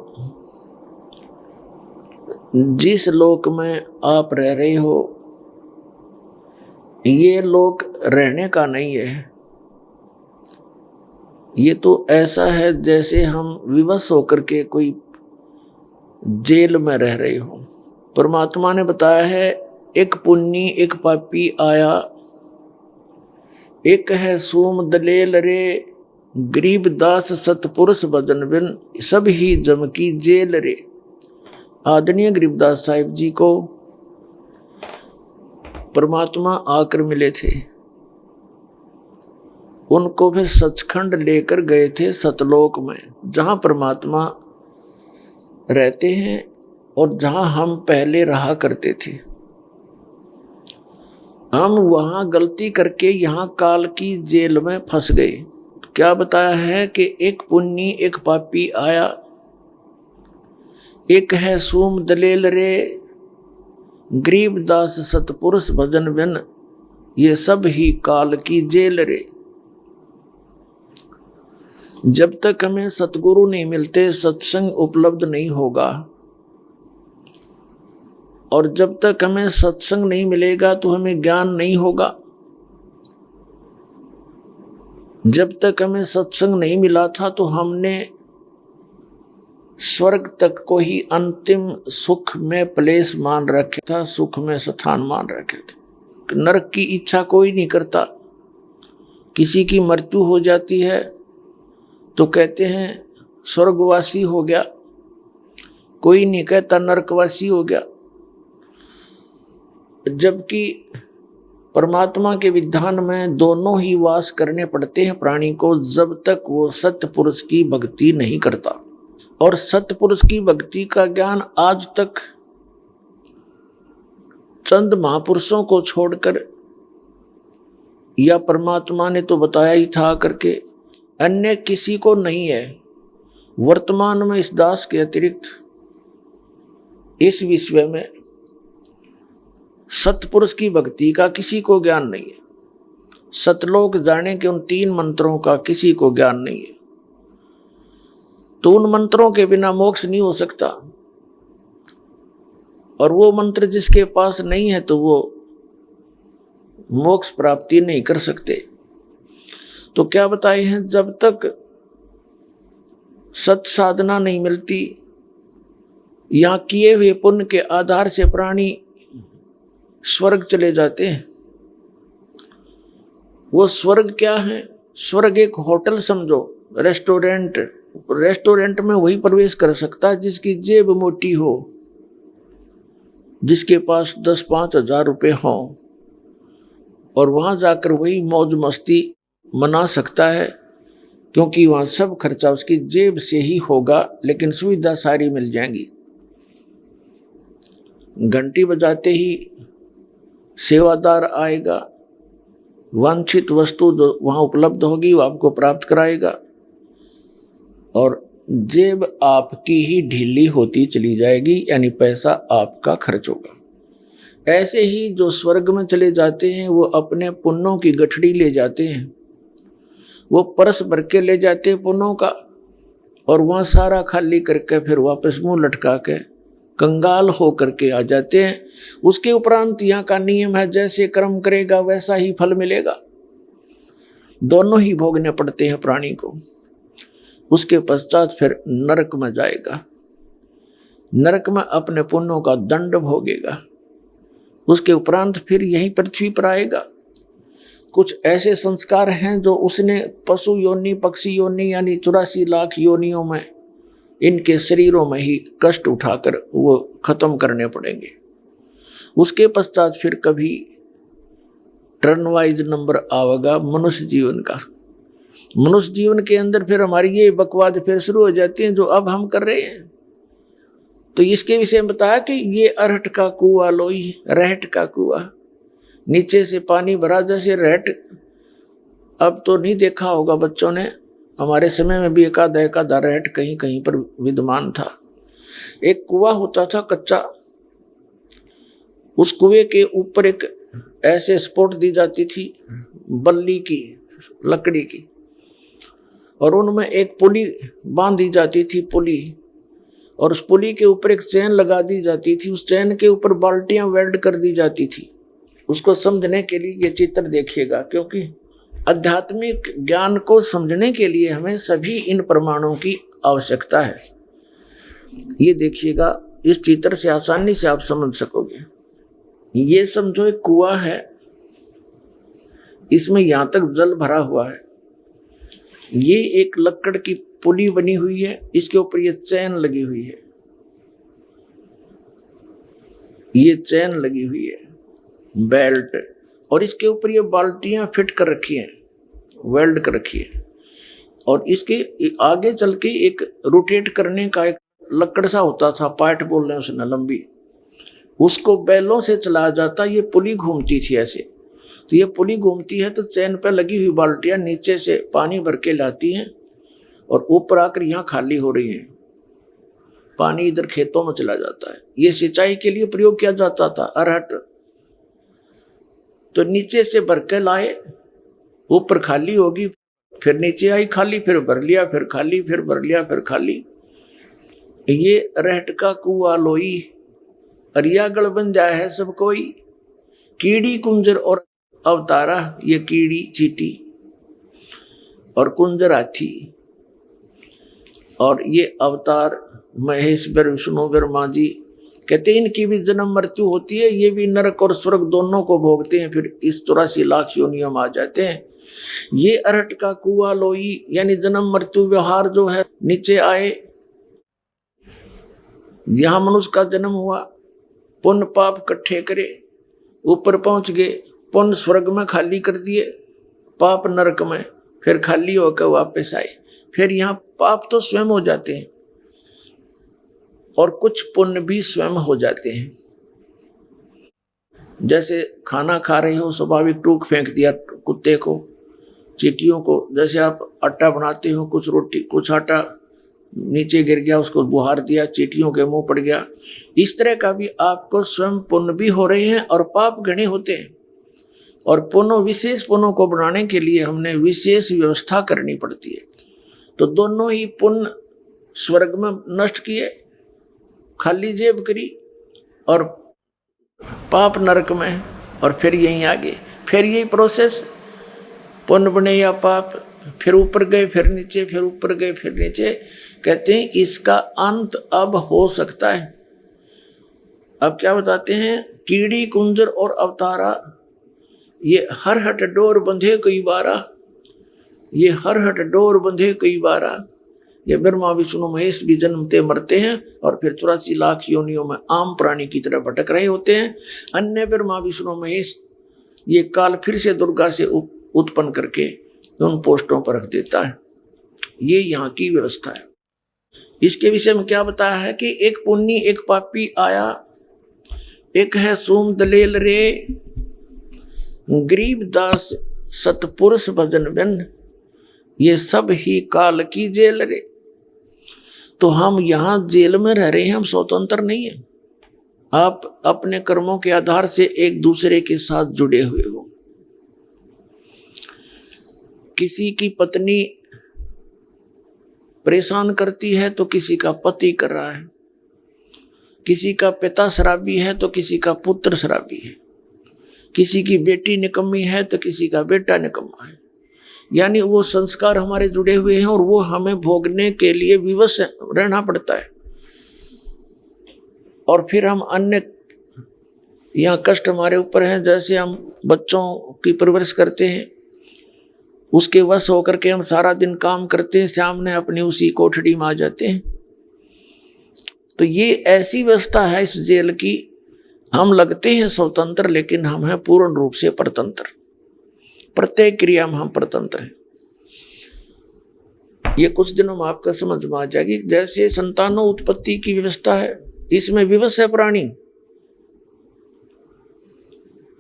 जिस लोक में आप रह रहे हो, ये लोक रहने का नहीं है। ये तो ऐसा है जैसे हम विवश होकर के कोई जेल में रह रहे हो। परमात्मा ने बताया है, एक पुन्नी एक पापी आया, एक है सोम दलेल रे, गरीब दास सतपुरुष भजन बिन, सब ही जम की जेल रे। आदरणीय गरीबदास साहिब जी को परमात्मा आकर मिले थे। उनको फिर सचखंड लेकर गए थे, सतलोक में, जहां परमात्मा रहते हैं और जहां हम पहले रहा करते थे। हम वहां गलती करके यहां काल की जेल में फंस गए। क्या बताया है कि एक पुन्नी एक पापी आया, एक है सूम दलेल रे, गरीब दास सतपुरुष भजन बिन, ये सब ही काल की जेल रे। जब तक हमें सतगुरु नहीं मिलते, सत्संग उपलब्ध नहीं होगा। और जब तक हमें सत्संग नहीं मिलेगा तो हमें ज्ञान नहीं होगा। जब तक हमें सत्संग नहीं मिला था तो हमने स्वर्ग तक को ही अंतिम सुख में प्लेस मान रखे था, सुख में स्थान मान रखे थे। नरक की इच्छा कोई नहीं करता। किसी की मृत्यु हो जाती है तो कहते हैं स्वर्गवासी हो गया, कोई नहीं कहता नरकवासी हो गया। जबकि परमात्मा के विधान में दोनों ही वास करने पड़ते हैं प्राणी को, जब तक वो सत्य पुरुष की भक्ति नहीं करता। और सत्य पुरुष की भक्ति का ज्ञान आज तक चंद महापुरुषों को छोड़कर, या परमात्मा ने तो बताया ही था करके, अन्य किसी को नहीं है। वर्तमान में इस दास के अतिरिक्त इस विश्व में सतपुरुष की भक्ति का किसी को ज्ञान नहीं है। सतलोक जाने के उन 3 मंत्रों का किसी को ज्ञान नहीं है। तो उन मंत्रों के बिना मोक्ष नहीं हो सकता। और वो मंत्र जिसके पास नहीं है तो वो मोक्ष प्राप्ति नहीं कर सकते। तो क्या बताए हैं, जब तक सत साधना नहीं मिलती, यहाँ किए हुए पुण्य के आधार से प्राणी स्वर्ग चले जाते हैं। वो स्वर्ग क्या है? स्वर्ग एक होटल समझो, रेस्टोरेंट में वही प्रवेश कर सकता है जिसकी जेब मोटी हो, जिसके पास 10-5 हजार रुपये हो, और वहां जाकर वही मौज मस्ती मना सकता है क्योंकि वहाँ सब खर्चा उसकी जेब से ही होगा, लेकिन सुविधा सारी मिल जाएंगी। घंटी बजाते ही सेवादार आएगा, वांछित वस्तु जो वहाँ उपलब्ध होगी वो आपको प्राप्त कराएगा, और जेब आपकी ही ढीली होती चली जाएगी, यानी पैसा आपका खर्च होगा। ऐसे ही जो स्वर्ग में चले जाते हैं वो अपने पुण्यों की गठड़ी ले जाते हैं, वो परस भर के ले जाते हैं पुण्यों का, और वहाँ सारा खाली करके फिर वापस मुंह लटका के कंगाल हो करके आ जाते हैं। उसके उपरांत यहाँ का नियम है, जैसे कर्म करेगा वैसा ही फल मिलेगा। दोनों ही भोगने पड़ते हैं प्राणी को। उसके पश्चात फिर नरक में जाएगा, नरक में अपने पुण्यों का दंड भोगेगा। उसके उपरांत फिर यहीं पृथ्वी पर आएगा। कुछ ऐसे संस्कार हैं जो उसने पशु योनि, पक्षी योनि यानी 84 लाख योनियों में इनके शरीरों में ही कष्ट उठाकर वो खत्म करने पड़ेंगे। उसके पश्चात फिर कभी टर्न वाइज नंबर आवेगा मनुष्य जीवन का। मनुष्य जीवन के अंदर फिर हमारी ये बकवाद फिर शुरू हो जाती है जो अब हम कर रहे हैं। तो इसके विषय में बताया कि ये अरहट का कुआं लोई, रहट का कुआं, नीचे से पानी भरा जैसे रहट। अब तो नहीं देखा होगा बच्चों ने, हमारे समय में भी एकाधा रहट कहीं कहीं पर विद्यमान था। एक कुआं होता था कच्चा, उस कुएं के ऊपर एक ऐसे स्पोर्ट दी जाती थी बल्ली की, लकड़ी की, और उनमें एक पुली बांध दी जाती थी, पुली, और उस पुली के ऊपर एक चैन लगा दी जाती थी। उस चैन के ऊपर बाल्टियां वेल्ड कर दी जाती थी। उसको समझने के लिए ये चित्र देखिएगा, क्योंकि आध्यात्मिक ज्ञान को समझने के लिए हमें सभी इन प्रमाणों की आवश्यकता है। ये देखिएगा, इस चित्र से आसानी से आप समझ सकोगे। ये समझो एक कुआं है, इसमें यहां तक जल भरा हुआ है। ये एक लकड़ की पुली बनी हुई है, इसके ऊपर ये चैन लगी हुई है, ये चैन लगी हुई है, बेल्ट, और इसके ऊपर ये बाल्टियां फिट कर रखी हैं, वेल्ड कर रखी है। और इसके आगे चल के एक रोटेट करने का एक लकड़ सा होता था, पार्ट बोल रहे हैं उसने, लंबी, उसको बैलों से चलाया जाता। ये पुली घूमती थी ऐसे। तो ये पुली घूमती है तो चैन पे लगी हुई बाल्टियां नीचे से पानी भर के लाती हैं और ऊपर आकर यहाँ खाली हो रही हैं। पानी इधर खेतों में चला जाता है। ये सिंचाई के लिए प्रयोग किया जाता था अरहट। तो नीचे से भर के लाए, ऊपर खाली होगी, फिर नीचे आई खाली, फिर भर लिया, फिर खाली, फिर भर लिया, फिर खाली। ये अरहट का कुआं लोई, अरियागढ़ बन जाए है सब कोई। कीड़ी कुंजर और अवतारा, ये कीड़ी चीटी और कुंजर हाथी, और ये अवतार महेश बर विष्णु ब्रह्मा जी, कहते हैं इनकी भी जन्म मृत्यु होती है। ये भी नरक और स्वर्ग दोनों को भोगते हैं, फिर इस 84 लाख योनियों में आ जाते हैं। ये अरहट का कुआं लोई यानी जन्म मृत्यु व्यवहार जो है, नीचे आए, यहां मनुष्य का जन्म हुआ, पुण्य पाप इकट्ठे करे, ऊपर पहुंच गए, पुण्य स्वर्ग में खाली कर दिए, पाप नरक में, फिर खाली होकर वापस आए। फिर यहाँ पाप तो स्वयं हो जाते हैं और कुछ पुण्य भी स्वयं हो जाते हैं। जैसे खाना खा रहे हो, स्वाभाविक टूक फेंक दिया कुत्ते को, चींटियों को। जैसे आप आटा बनाते हो, कुछ रोटी, कुछ आटा नीचे गिर गया, उसको बुहार दिया, चींटियों के मुंह पड़ गया। इस तरह का भी आपको स्वयं पुण्य भी हो रहे हैं और पाप घने होते हैं। और पुण्य, विशेष पुण्यों को बनाने के लिए हमने विशेष व्यवस्था करनी पड़ती है। तो दोनों ही पुण्य स्वर्ग में नष्ट किए, खाली जेब करी, और पाप नरक में, और फिर यहीं आगे, फिर यही प्रोसेस, पुण्य बने या पाप, फिर ऊपर गए, फिर नीचे, फिर ऊपर गए, फिर नीचे। कहते हैं इसका अंत अब हो सकता है। अब क्या बताते हैं, कीड़ी कुंजर और अवतारा, ये हर हट डोर बंधे कई बारा, ये हर हट डोर बंधे कई बारा। ये ब्रह्मा विष्णु महेश भी जन्मते मरते हैं और फिर 84 लाख योनियों में आम प्राणी की तरह भटक रहे होते हैं। अन्य ब्रह्मा विष्णु महेश ये काल फिर से दुर्गा से उत्पन्न करके उन पोस्टों पर रख देता है। ये यहाँ की व्यवस्था है। इसके विषय में क्या बताया है कि एक पुण्य एक पापी आया, एक है सोम दलेल रे, गरीबदास सतपुरुष भजन बिन, ये सब ही काल की जेल रे। तो हम यहाँ जेल में रह रहे हैं, हम स्वतंत्र नहीं है। आप अपने कर्मों के आधार से एक दूसरे के साथ जुड़े हुए हो। किसी की पत्नी परेशान करती है तो किसी का पति कर रहा है, किसी का पिता शराबी है तो किसी का पुत्र शराबी है, किसी की बेटी निकम्मी है तो किसी का बेटा निकम्मा है। यानी वो संस्कार हमारे जुड़े हुए हैं और वो हमें भोगने के लिए विवश रहना पड़ता है। और फिर हम अन्य यहाँ कष्ट हमारे ऊपर हैं, जैसे हम बच्चों की परवरिश करते हैं, उसके वश होकर के हम सारा दिन काम करते हैं, शाम ने अपनी उसी कोठड़ी में आ जाते हैं। तो ये ऐसी व्यवस्था है इस जेल की, हम लगते हैं स्वतंत्र लेकिन हम हैं पूर्ण रूप से परतंत्र। प्रत्येक क्रिया में हम परतंत्र हैं। ये कुछ दिनों में आपका समझ में आ जाएगी। जैसे संतानों उत्पत्ति की व्यवस्था है, इसमें विवश है प्राणी।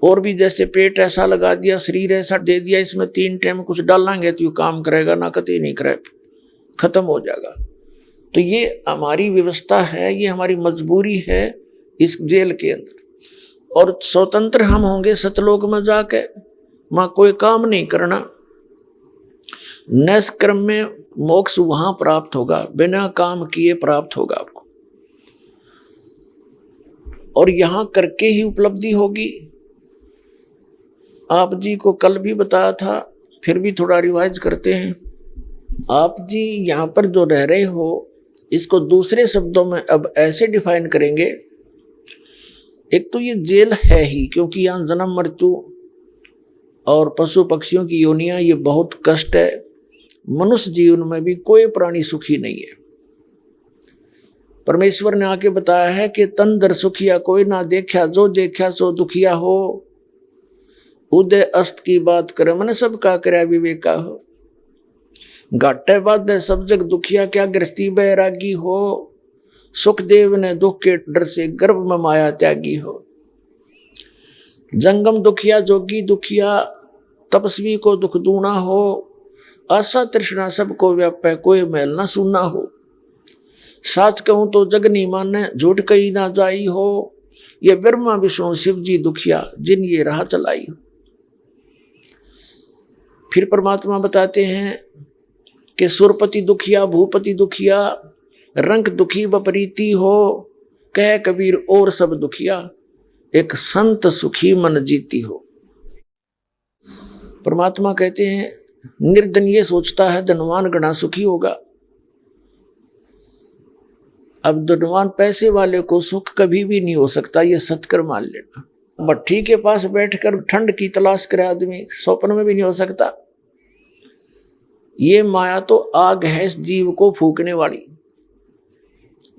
और भी जैसे पेट ऐसा लगा दिया, शरीर ऐसा दे दिया, इसमें 3 टाइम कुछ डालेंगे तो ये काम करेगा ना, कतई नहीं करे, खत्म हो जाएगा। तो ये हमारी व्यवस्था है, ये हमारी मजबूरी है इस जेल के अंदर। और स्वतंत्र हम होंगे सतलोक में जाके, वहां कोई काम नहीं करना। निष्कर्म में मोक्ष वहां प्राप्त होगा, बिना काम किए प्राप्त होगा आपको, और यहां करके ही उपलब्धि होगी। आप जी को कल भी बताया था, फिर भी थोड़ा रिवाइज करते हैं। आप जी यहाँ पर जो रह रहे हो, इसको दूसरे शब्दों में अब ऐसे डिफाइन करेंगे। एक तो ये जेल है ही, क्योंकि यहाँ जन्म मृत्यु और पशु पक्षियों की योनियां, ये बहुत कष्ट है। मनुष्य जीवन में भी कोई प्राणी सुखी नहीं है। परमेश्वर ने आके बताया है कि तन दर सुखिया कोई ना देखा, जो देखा सो दुखिया हो। उदय अस्त की बात करे, मन सबका करया विवेका हो। घाटे बाधे सब जग दुखिया, क्या गृहस्थी बैरागी हो। सुखदेव ने दुख के डर से गर्भ में माया त्यागी हो। जंगम दुखिया जोगी दुखिया, तपस्वी को दुख दूना हो। आशा तृष्णा सबको व्यापे, कोई मैल न सुना हो। साच कहूं तो जग नहीं माने, झूठ कही ना जाई हो। ये ब्रह्मा विष्णु शिव जी दुखिया, जिन ये राह चलाई हो। फिर परमात्मा बताते हैं कि सुरपति दुखिया, भूपति दुखिया, रंग दुखी बपरीति हो। कह कबीर और सब दुखिया, एक संत सुखी मन जीती हो। परमात्मा कहते हैं निर्धन ये सोचता है धनवान घना सुखी होगा। अब धनवान पैसे वाले को सुख कभी भी नहीं हो सकता, ये सत्कर मान लेना। भट्ठी के पास बैठकर ठंड की तलाश करे आदमी, स्वप्न में भी नहीं हो सकता। ये माया तो आग है इस जीव को फूकने वाली।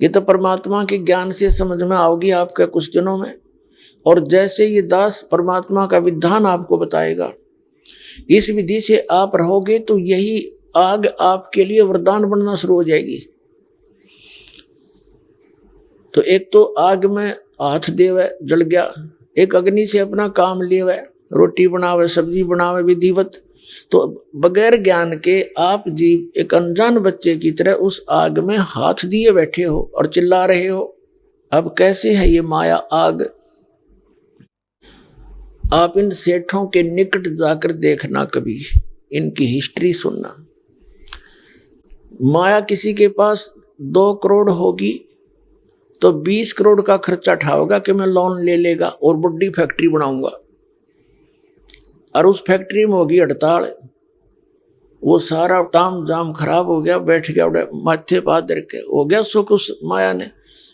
ये तो परमात्मा के ज्ञान से समझ में आओगी आपके कुछ दिनों में। और जैसे ये दास परमात्मा का विधान आपको बताएगा, इस विधि से आप रहोगे तो यही आग आपके लिए वरदान बनना शुरू हो जाएगी। तो एक तो आग में हाथ देवे, जल गया। एक अग्नि से अपना काम लेवे, रोटी बनावे, सब्जी बनावे विधिवत। तो बगैर ज्ञान के आप जीव एक अनजान बच्चे की तरह उस आग में हाथ दिए बैठे हो और चिल्ला रहे हो। अब कैसे है ये माया आग? आप इन सेठों के निकट जाकर देखना, कभी इनकी हिस्ट्री सुनना। माया किसी के पास 2 करोड़ होगी तो 20 करोड़ का खर्चा उठाओगा कि मैं लोन ले लेगा और बड़ी फैक्ट्री बनाऊंगा। और उस फैक्ट्री में होगी हड़ताल, वो सारा ताम जाम खराब हो गया, बैठ गया माथे पादर के, हो गया सुख उस माया ने।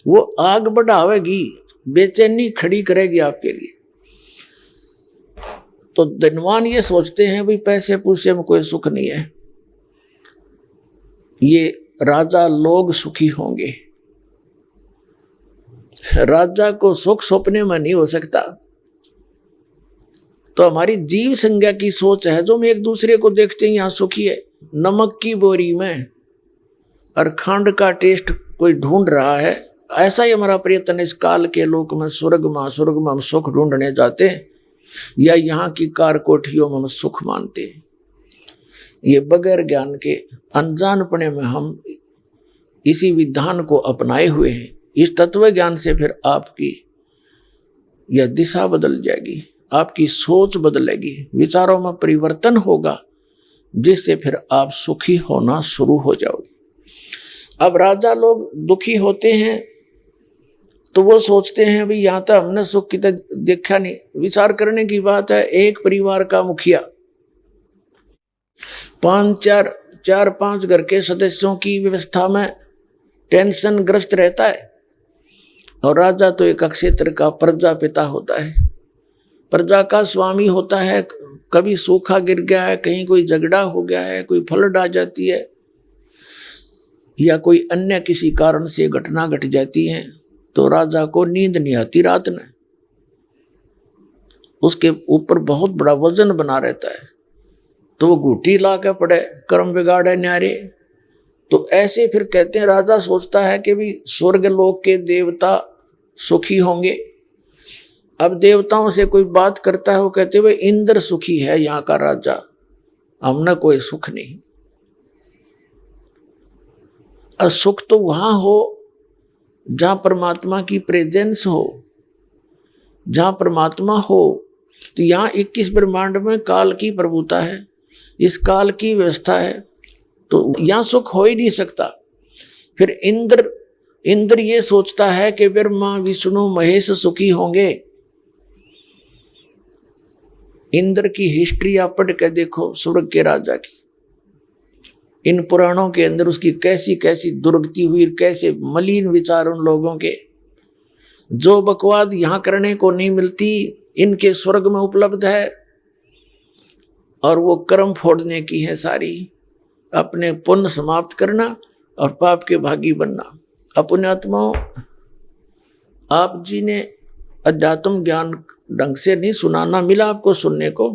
वो आग बढ़ावेगी, बेचैनी खड़ी करेगी आपके लिए। तो धनवान ये सोचते हैं भाई पैसे पूसे में कोई सुख नहीं है, ये राजा लोग सुखी होंगे। राजा को सुख सपने में नहीं हो सकता। तो हमारी जीव संज्ञा की सोच है जो हम एक दूसरे को देखते हैं यहाँ सुखी है, नमक की बोरी में और खंड का टेस्ट कोई ढूंढ रहा है। ऐसा ही हमारा प्रयत्न इस काल के लोक में, स्वर्ग में हम सुख ढूंढने जाते हैं या यहाँ की कार कोठियों में हम सुख मानते हैं। ये बगैर ज्ञान के अनजानपने में हम इसी विधान को अपनाए हुए हैं। इस तत्व ज्ञान से फिर आपकी यह दिशा बदल जाएगी, आपकी सोच बदलेगी, विचारों में परिवर्तन होगा, जिससे फिर आप सुखी होना शुरू हो जाओगे। अब राजा लोग दुखी होते हैं तो वो सोचते हैं भाई यहाँ तक हमने सुख की तक देखा नहीं। विचार करने की बात है, एक परिवार का मुखिया 4-5 घर के सदस्यों की व्यवस्था में टेंशन ग्रस्त रहता है, और राजा तो एक क्षेत्र का प्रजा पिता होता है, प्रजा का स्वामी होता है। कभी सूखा गिर गया है, कहीं कोई झगड़ा हो गया है, कोई फ्लड आ जाती है या कोई अन्य किसी कारण से घटना घट जाती है, तो राजा को नींद नहीं आती रात में, उसके ऊपर बहुत बड़ा वजन बना रहता है, तो वो घूटी ला के पड़े, कर्म बिगाड़े न्यारे। तो ऐसे फिर कहते हैं, राजा सोचता है कि भी स्वर्ग लोक के देवता सुखी होंगे। अब देवताओं से कोई बात करता है, वो कहते हैं भाई इंद्र सुखी है यहाँ का राजा, हमने कोई सुख नहीं। और सुख तो वहां हो जहां परमात्मा की प्रेजेंस हो, जहां परमात्मा हो। तो यहाँ 21 ब्रह्मांड में काल की प्रभुता है, इस काल की व्यवस्था है, तो यहाँ सुख हो ही नहीं सकता। फिर इंद्र ये सोचता है कि ब्रह्मा विष्णु महेश सुखी होंगे। इंद्र की हिस्ट्री आप पढ़ के देखो, स्वर्ग के राजा की, इन पुराणों के अंदर उसकी कैसी कैसी दुर्गति हुई, कैसे मलिन विचार उन लोगों के। जो बकवाद यहाँ करने को नहीं मिलती, इनके स्वर्ग में उपलब्ध है, और वो कर्म फोड़ने की है सारी, अपने पुण्य समाप्त करना और पाप के भागी बनना। पुण्यात्माओं, आप जी ने अध्यात्म ज्ञान ढंग से नहीं सुना, ना मिला आपको सुनने को।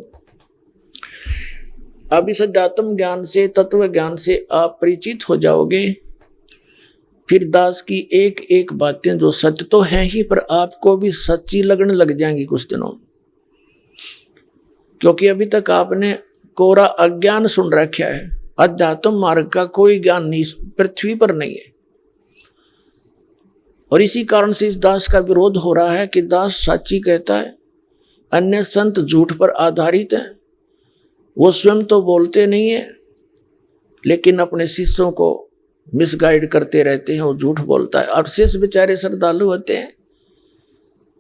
अब इस अध्यात्म ज्ञान से, तत्व ज्ञान से आप परिचित हो जाओगे। फिर दास की एक एक बातें जो सत्य तो हैं ही, पर आपको भी सच्ची लगने लग जाएंगी कुछ दिनों में, क्योंकि अभी तक आपने कोरा अज्ञान सुन रखा है। अध्यात्म मार्ग का कोई ज्ञान नहीं पृथ्वी पर नहीं है, और इसी कारण से इस दास का विरोध हो रहा है कि दास साची कहता है, अन्य संत झूठ पर आधारित हैं। वो स्वयं तो बोलते नहीं है, लेकिन अपने शिष्यों को मिसगाइड करते रहते हैं, वो झूठ बोलता है। अब शिष्य बेचारे श्रद्धालु होते हैं,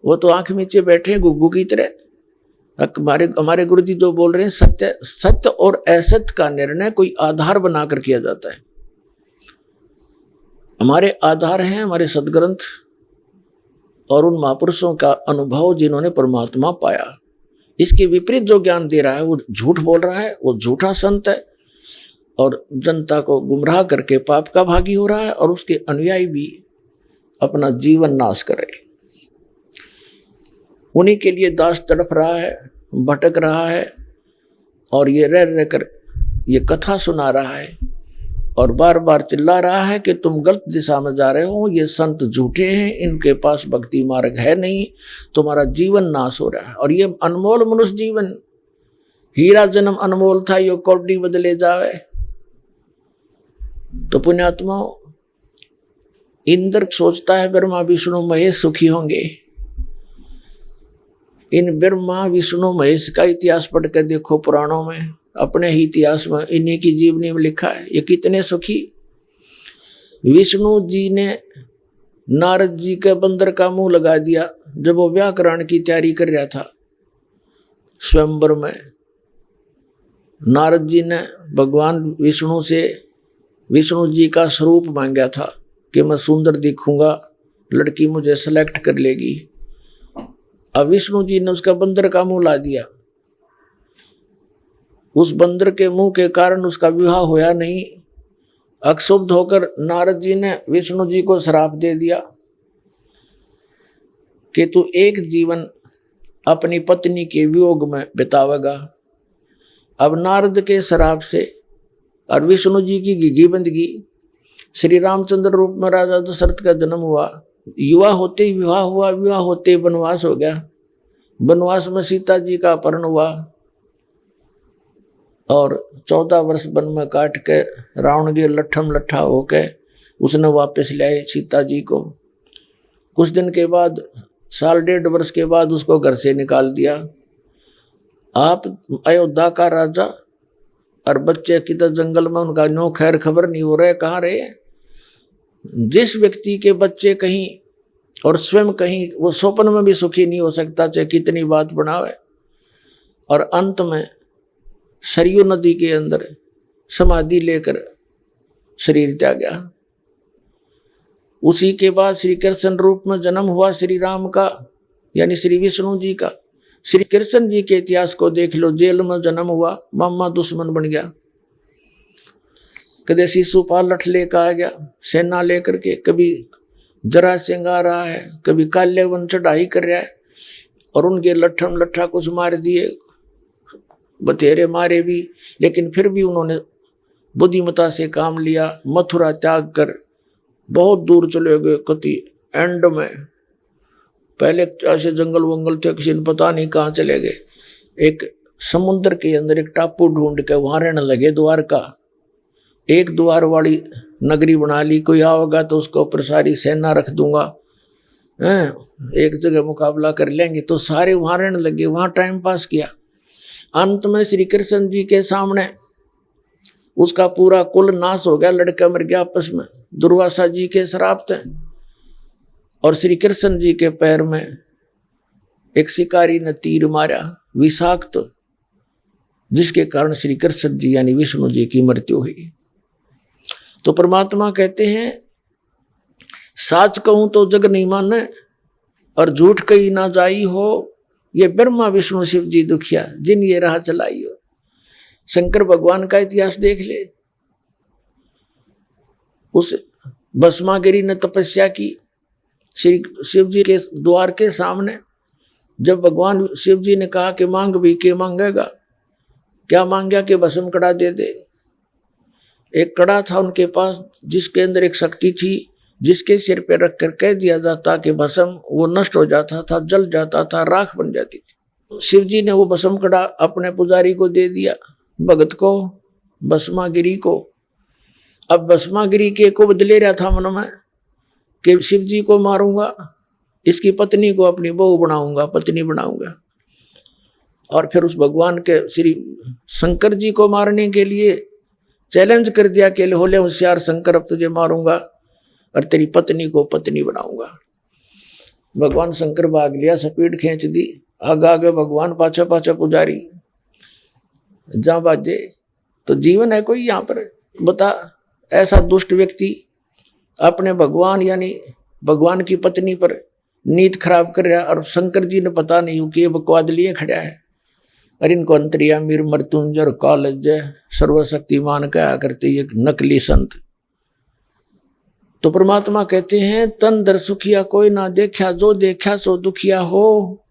वो तो आंख नीचे बैठे हैं गुग्गू की तरह। हमारे गुरु जी जो बोल रहे हैं, सत्य और असत्य का निर्णय कोई आधार बनाकर किया जाता है। हमारे आधार हैं हमारे सदग्रंथ और उन महापुरुषों का अनुभव जिन्होंने परमात्मा पाया। इसके विपरीत जो ज्ञान दे रहा है वो झूठ बोल रहा है, वो झूठा संत है, और जनता को गुमराह करके पाप का भागी हो रहा है, और उसके अनुयायी भी अपना जीवन नाश कर रहे। उन्हीं के लिए दास तड़प रहा है, भटक रहा है, और ये रह कर ये कथा सुना रहा है, और बार बार चिल्ला रहा है कि तुम गलत दिशा में जा रहे हो, ये संत झूठे हैं, इनके पास भक्ति मार्ग है नहीं, तुम्हारा जीवन नाश हो रहा है। और ये अनमोल मनुष्य जीवन, हीरा जन्म अनमोल था, यो कौड़ी बदले जावे। तो पुण्यात्माओं, इंद्र सोचता है ब्रह्मा विष्णु महेश सुखी होंगे। इन ब्रह्मा विष्णु महेश का इतिहास पढ़ कर देखो पुराणों में, अपने ही इतिहास में, इन्हीं की जीवनी में लिखा है ये कितने सुखी। विष्णु जी ने नारद जी के बंदर का मुंह लगा दिया जब वो व्याकरण की तैयारी कर रहा था स्वयंवर में। नारद जी ने भगवान विष्णु से विष्णु जी का स्वरूप मांगा था कि मैं सुंदर दिखूंगा, लड़की मुझे सेलेक्ट कर लेगी। अब विष्णु जी ने उसका बंदर का मुंह ला दिया। उस बंदर के मुंह के कारण उसका विवाह होया नहीं। अक्षुब्ध होकर नारद जी ने विष्णु जी को श्राप दे दिया कि तू एक जीवन अपनी पत्नी के वियोग में बितावेगा। अब नारद के श्राप से और विष्णु जी की घिघी बंदगी, श्री रामचंद्र रूप में राजा दशरथ का जन्म हुआ। युवा होते ही विवाह हुआ, विवाह होते ही वनवास हो गया। वनवास में सीता जी का अपहरण हुआ और 14 वर्ष वन में काट के रावण के लट्ठम लट्ठा होके उसने वापस लाए सीता जी को। कुछ दिन के बाद, 1.5 वर्ष के बाद उसको घर से निकाल दिया। आप अयोध्या का राजा और बच्चे किधर जंगल में, उनका नो खैर खबर नहीं हो रहा है, कहाँ रहे। जिस व्यक्ति के बच्चे कहीं और स्वयं कहीं, वो स्वप्न में भी सुखी नहीं हो सकता, चाहे कितनी बात बनावे। और अंत में सरयू नदी के अंदर समाधि लेकर शरीर त्याग गया। उसी के बाद श्री कृष्ण रूप में जन्म हुआ श्री राम का, यानी श्री विष्णु जी का। श्री कृष्ण जी के इतिहास को देख लो, जेल में जन्म हुआ, मामा दुश्मन बन गया। कदे शिशुपाल लठ लेकर आ गया सेना लेकर के, कभी जरासिंह आ रहा है, कभी काल्यवन चढ़ाई कर रहा है, और उनके लट्ठम लट्ठा कुछ मार दिए, बतेरे मारे भी, लेकिन फिर भी उन्होंने बुद्धिमता से काम लिया। मथुरा त्याग कर बहुत दूर चले गए। कति एंड में पहले ऐसे जंगल वंगल थे, किसी ने पता नहीं कहाँ चले गए। एक समुद्र के अंदर एक टापू ढूंढ के वहां रहने लगे, द्वारका। एक द्वार वाली नगरी बना ली, कोई आओगा तो उसके ऊपर सारी सेना रख दूंगा, एक जगह मुकाबला कर लेंगे। तो सारे वहां रहने लगे, वहां टाइम पास किया। अंत में श्री कृष्ण जी के सामने उसका पूरा कुल नाश हो गया, लड़का मर गया आपस में, दुर्वासा जी के श्राप थे। और श्री कृष्ण जी के पैर में एक शिकारी ने तीर मारा, विषाक्त, जिसके कारण श्री कृष्ण जी यानी विष्णु जी की मृत्यु हुई। तो परमात्मा कहते हैं, साच कहूं तो जग नहीं माने और झूठ कही ना जाई हो, ये ब्रह्मा विष्णु शिव जी दुखिया जिन ये राह चलाई हो। शंकर भगवान का इतिहास देख ले। उस भस्मागिरी ने तपस्या की श्री शिव जी के द्वार के सामने। जब भगवान शिव जी ने कहा कि मांग भी के मांगेगा, क्या मांगा कि भस्म कड़ा दे दे। एक कड़ा था उनके पास जिसके अंदर एक शक्ति थी, जिसके सिर पे रख कर कह दिया जाता कि भस्म, वो नष्ट हो जाता था, जल जाता था, राख बन जाती थी। शिव जी ने वो भस्म कड़ा अपने पुजारी को दे दिया, भगत को, भस्मागिरी को। अब भस्मागिरी के को बदले रहा था मन में कि शिव जी को मारूंगा, इसकी पत्नी को अपनी बहू बनाऊंगा, पत्नी बनाऊंगा। और फिर उस भगवान के श्री शंकर जी को मारने के लिए चैलेंज कर दिया कि होले होशियार शंकर, अब तुझे मारूंगा और तेरी पत्नी को पत्नी बनाऊंगा। भगवान शंकर भाग लिया, स्पीड खींच दी, आगे आगे भगवान, पाछा पाछा पुजारी। जहां बाजे तो जीवन है कोई यहाँ पर? बता, ऐसा दुष्ट व्यक्ति अपने भगवान यानी भगवान की पत्नी पर नीत खराब कर रहा, और शंकर जी ने पता नहीं कि ये बकवाद लिए खड़ा है। और इनको अंतर्यामी मृत्युंजय कालजय सर्वशक्तिमान कहा करते ये नकली संत। तो परमात्मा कहते हैं, तन दर सुखिया कोई ना देखा, जो देखा सो दुखिया हो।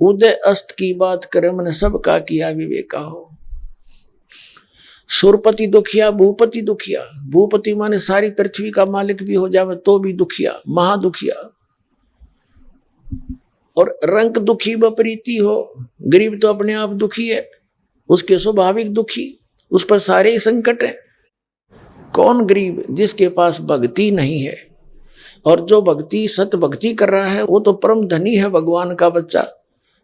उदय अस्त की बात करे, मैंने सबका किया विवेका हो। सुरपति दुखिया, भूपति दुखिया। भूपति माने सारी पृथ्वी का मालिक भी हो जावे तो भी दुखिया, महादुखिया। और रंग दुखी विपरीती हो, गरीब तो अपने आप दुखी है, उसके स्वाभाविक दुखी, उस पर सारे ही संकट हैं। कौन गरीब? जिसके पास भक्ति नहीं है। और जो भक्ति सत भक्ति कर रहा है वो तो परम धनी है, भगवान का बच्चा।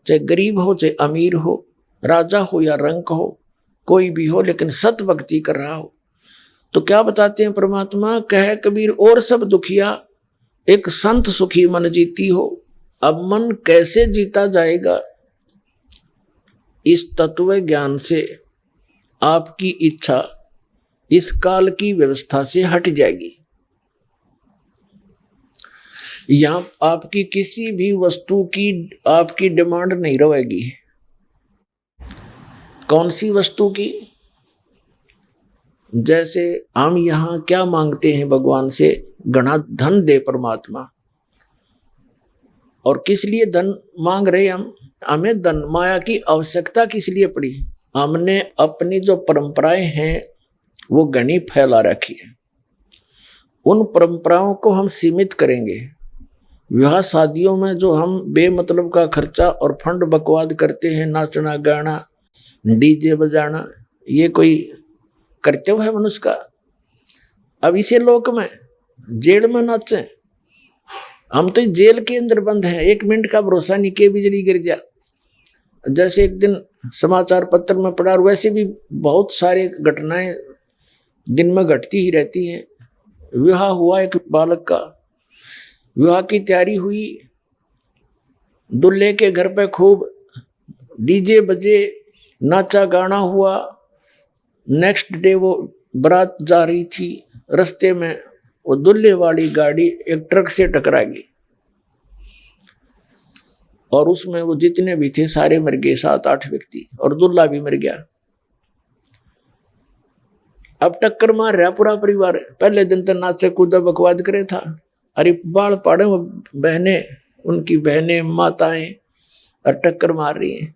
चाहे गरीब हो, चाहे अमीर हो, राजा हो या रंक हो, कोई भी हो, लेकिन सत भक्ति कर रहा हो। तो क्या बताते हैं परमात्मा? कहे कबीर और सब दुखिया, एक संत सुखी मन जीती हो। अब मन कैसे जीता जाएगा? इस तत्व ज्ञान से आपकी इच्छा इस काल की व्यवस्था से हट जाएगी। यहां आपकी किसी भी वस्तु की आपकी डिमांड नहीं रहेगी। कौन सी वस्तु की? जैसे हम यहां क्या मांगते हैं भगवान से? घना धन दे परमात्मा, और किस लिए धन मांग रहे हम? हमें धन माया की आवश्यकता किस लिए पड़ी? हमने अपनी जो परंपराएं हैं वो घनी फैला रखी है। उन परंपराओं को हम सीमित करेंगे। विवाह शादियों में जो हम बेमतलब का खर्चा और फंड बकवाद करते हैं, नाचना गाना डीजे बजाना, ये कोई कर्तव्य है मनुष्य का? अब इसे लोक में जेल में नाचे, हम तो जेल के अंदर बंद हैं। 1 मिनट का भरोसा नहीं कि बिजली गिर जा। जैसे एक दिन समाचार पत्र में पढ़ा, और वैसे भी बहुत सारे घटनाएं दिन में घटती ही रहती हैं। विवाह हुआ एक बालक का, विवाह की तैयारी हुई, दूल्हे के घर पे खूब डीजे बजे, नाचा गाना हुआ। नेक्स्ट डे वो बारात जा रही थी, रास्ते में वो दूल्हे वाली गाड़ी एक ट्रक से टकरा गई और उसमें वो जितने भी थे सारे मर गए, 7-8 व्यक्ति, और दूल्हा भी मर गया। अब टक्कर मार रहा पूरा परिवार। पहले दिन तो नाचे कूदा बकवाद करे था, अरे बाल पाड़े वो बहनें, उनकी बहनें माताएं और टक्कर मार रही हैं।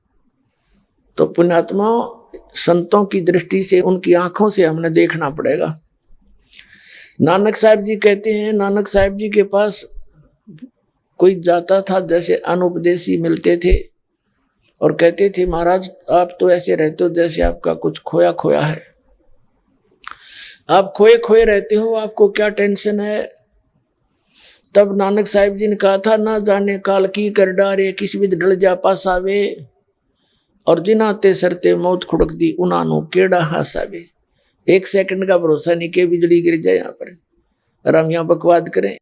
तो पुण्यात्माओं, संतों की दृष्टि से, उनकी आंखों से हमने देखना पड़ेगा। नानक साहब जी कहते हैं, नानक साहब जी के पास कोई जाता था, जैसे अनुपदेशी मिलते थे और कहते थे, महाराज आप तो ऐसे रहते हो जैसे आपका कुछ खोया खोया है, आप खोए खोए रहते हो, आपको क्या टेंशन है? तब नानक साहिब जी ने कहा था, ना जाने काल की कर डारे, किस विध ढल जा पास आवे, और जिनाते सरते मौत खुड़क दी, उनानू केड़ा हासावे। 1 सेकंड का भरोसा नहीं कि बिजली गिर जाए यहाँ पर और हम यहाँ बकवाद करें।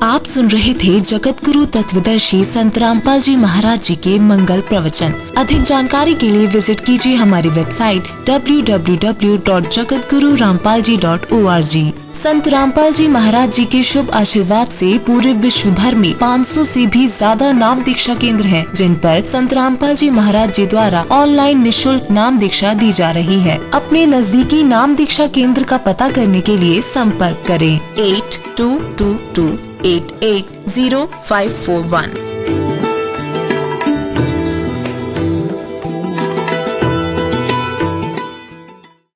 आप सुन रहे थे जगत गुरु तत्वदर्शी संत रामपाल जी महाराज जी के मंगल प्रवचन। अधिक जानकारी के लिए विजिट कीजिए हमारी वेबसाइट www.jagatgururampalji.org। संत रामपाल जी महाराज जी के शुभ आशीर्वाद से पूरे विश्व भर में 500 से भी ज्यादा नाम दीक्षा केंद्र हैं, जिन पर संत रामपाल जी महाराज जी द्वारा ऑनलाइन निशुल्क नाम दीक्षा दी जा रही है। अपने नजदीकी नाम दीक्षा केंद्र का पता करने के लिए संपर्क करें 8222880541।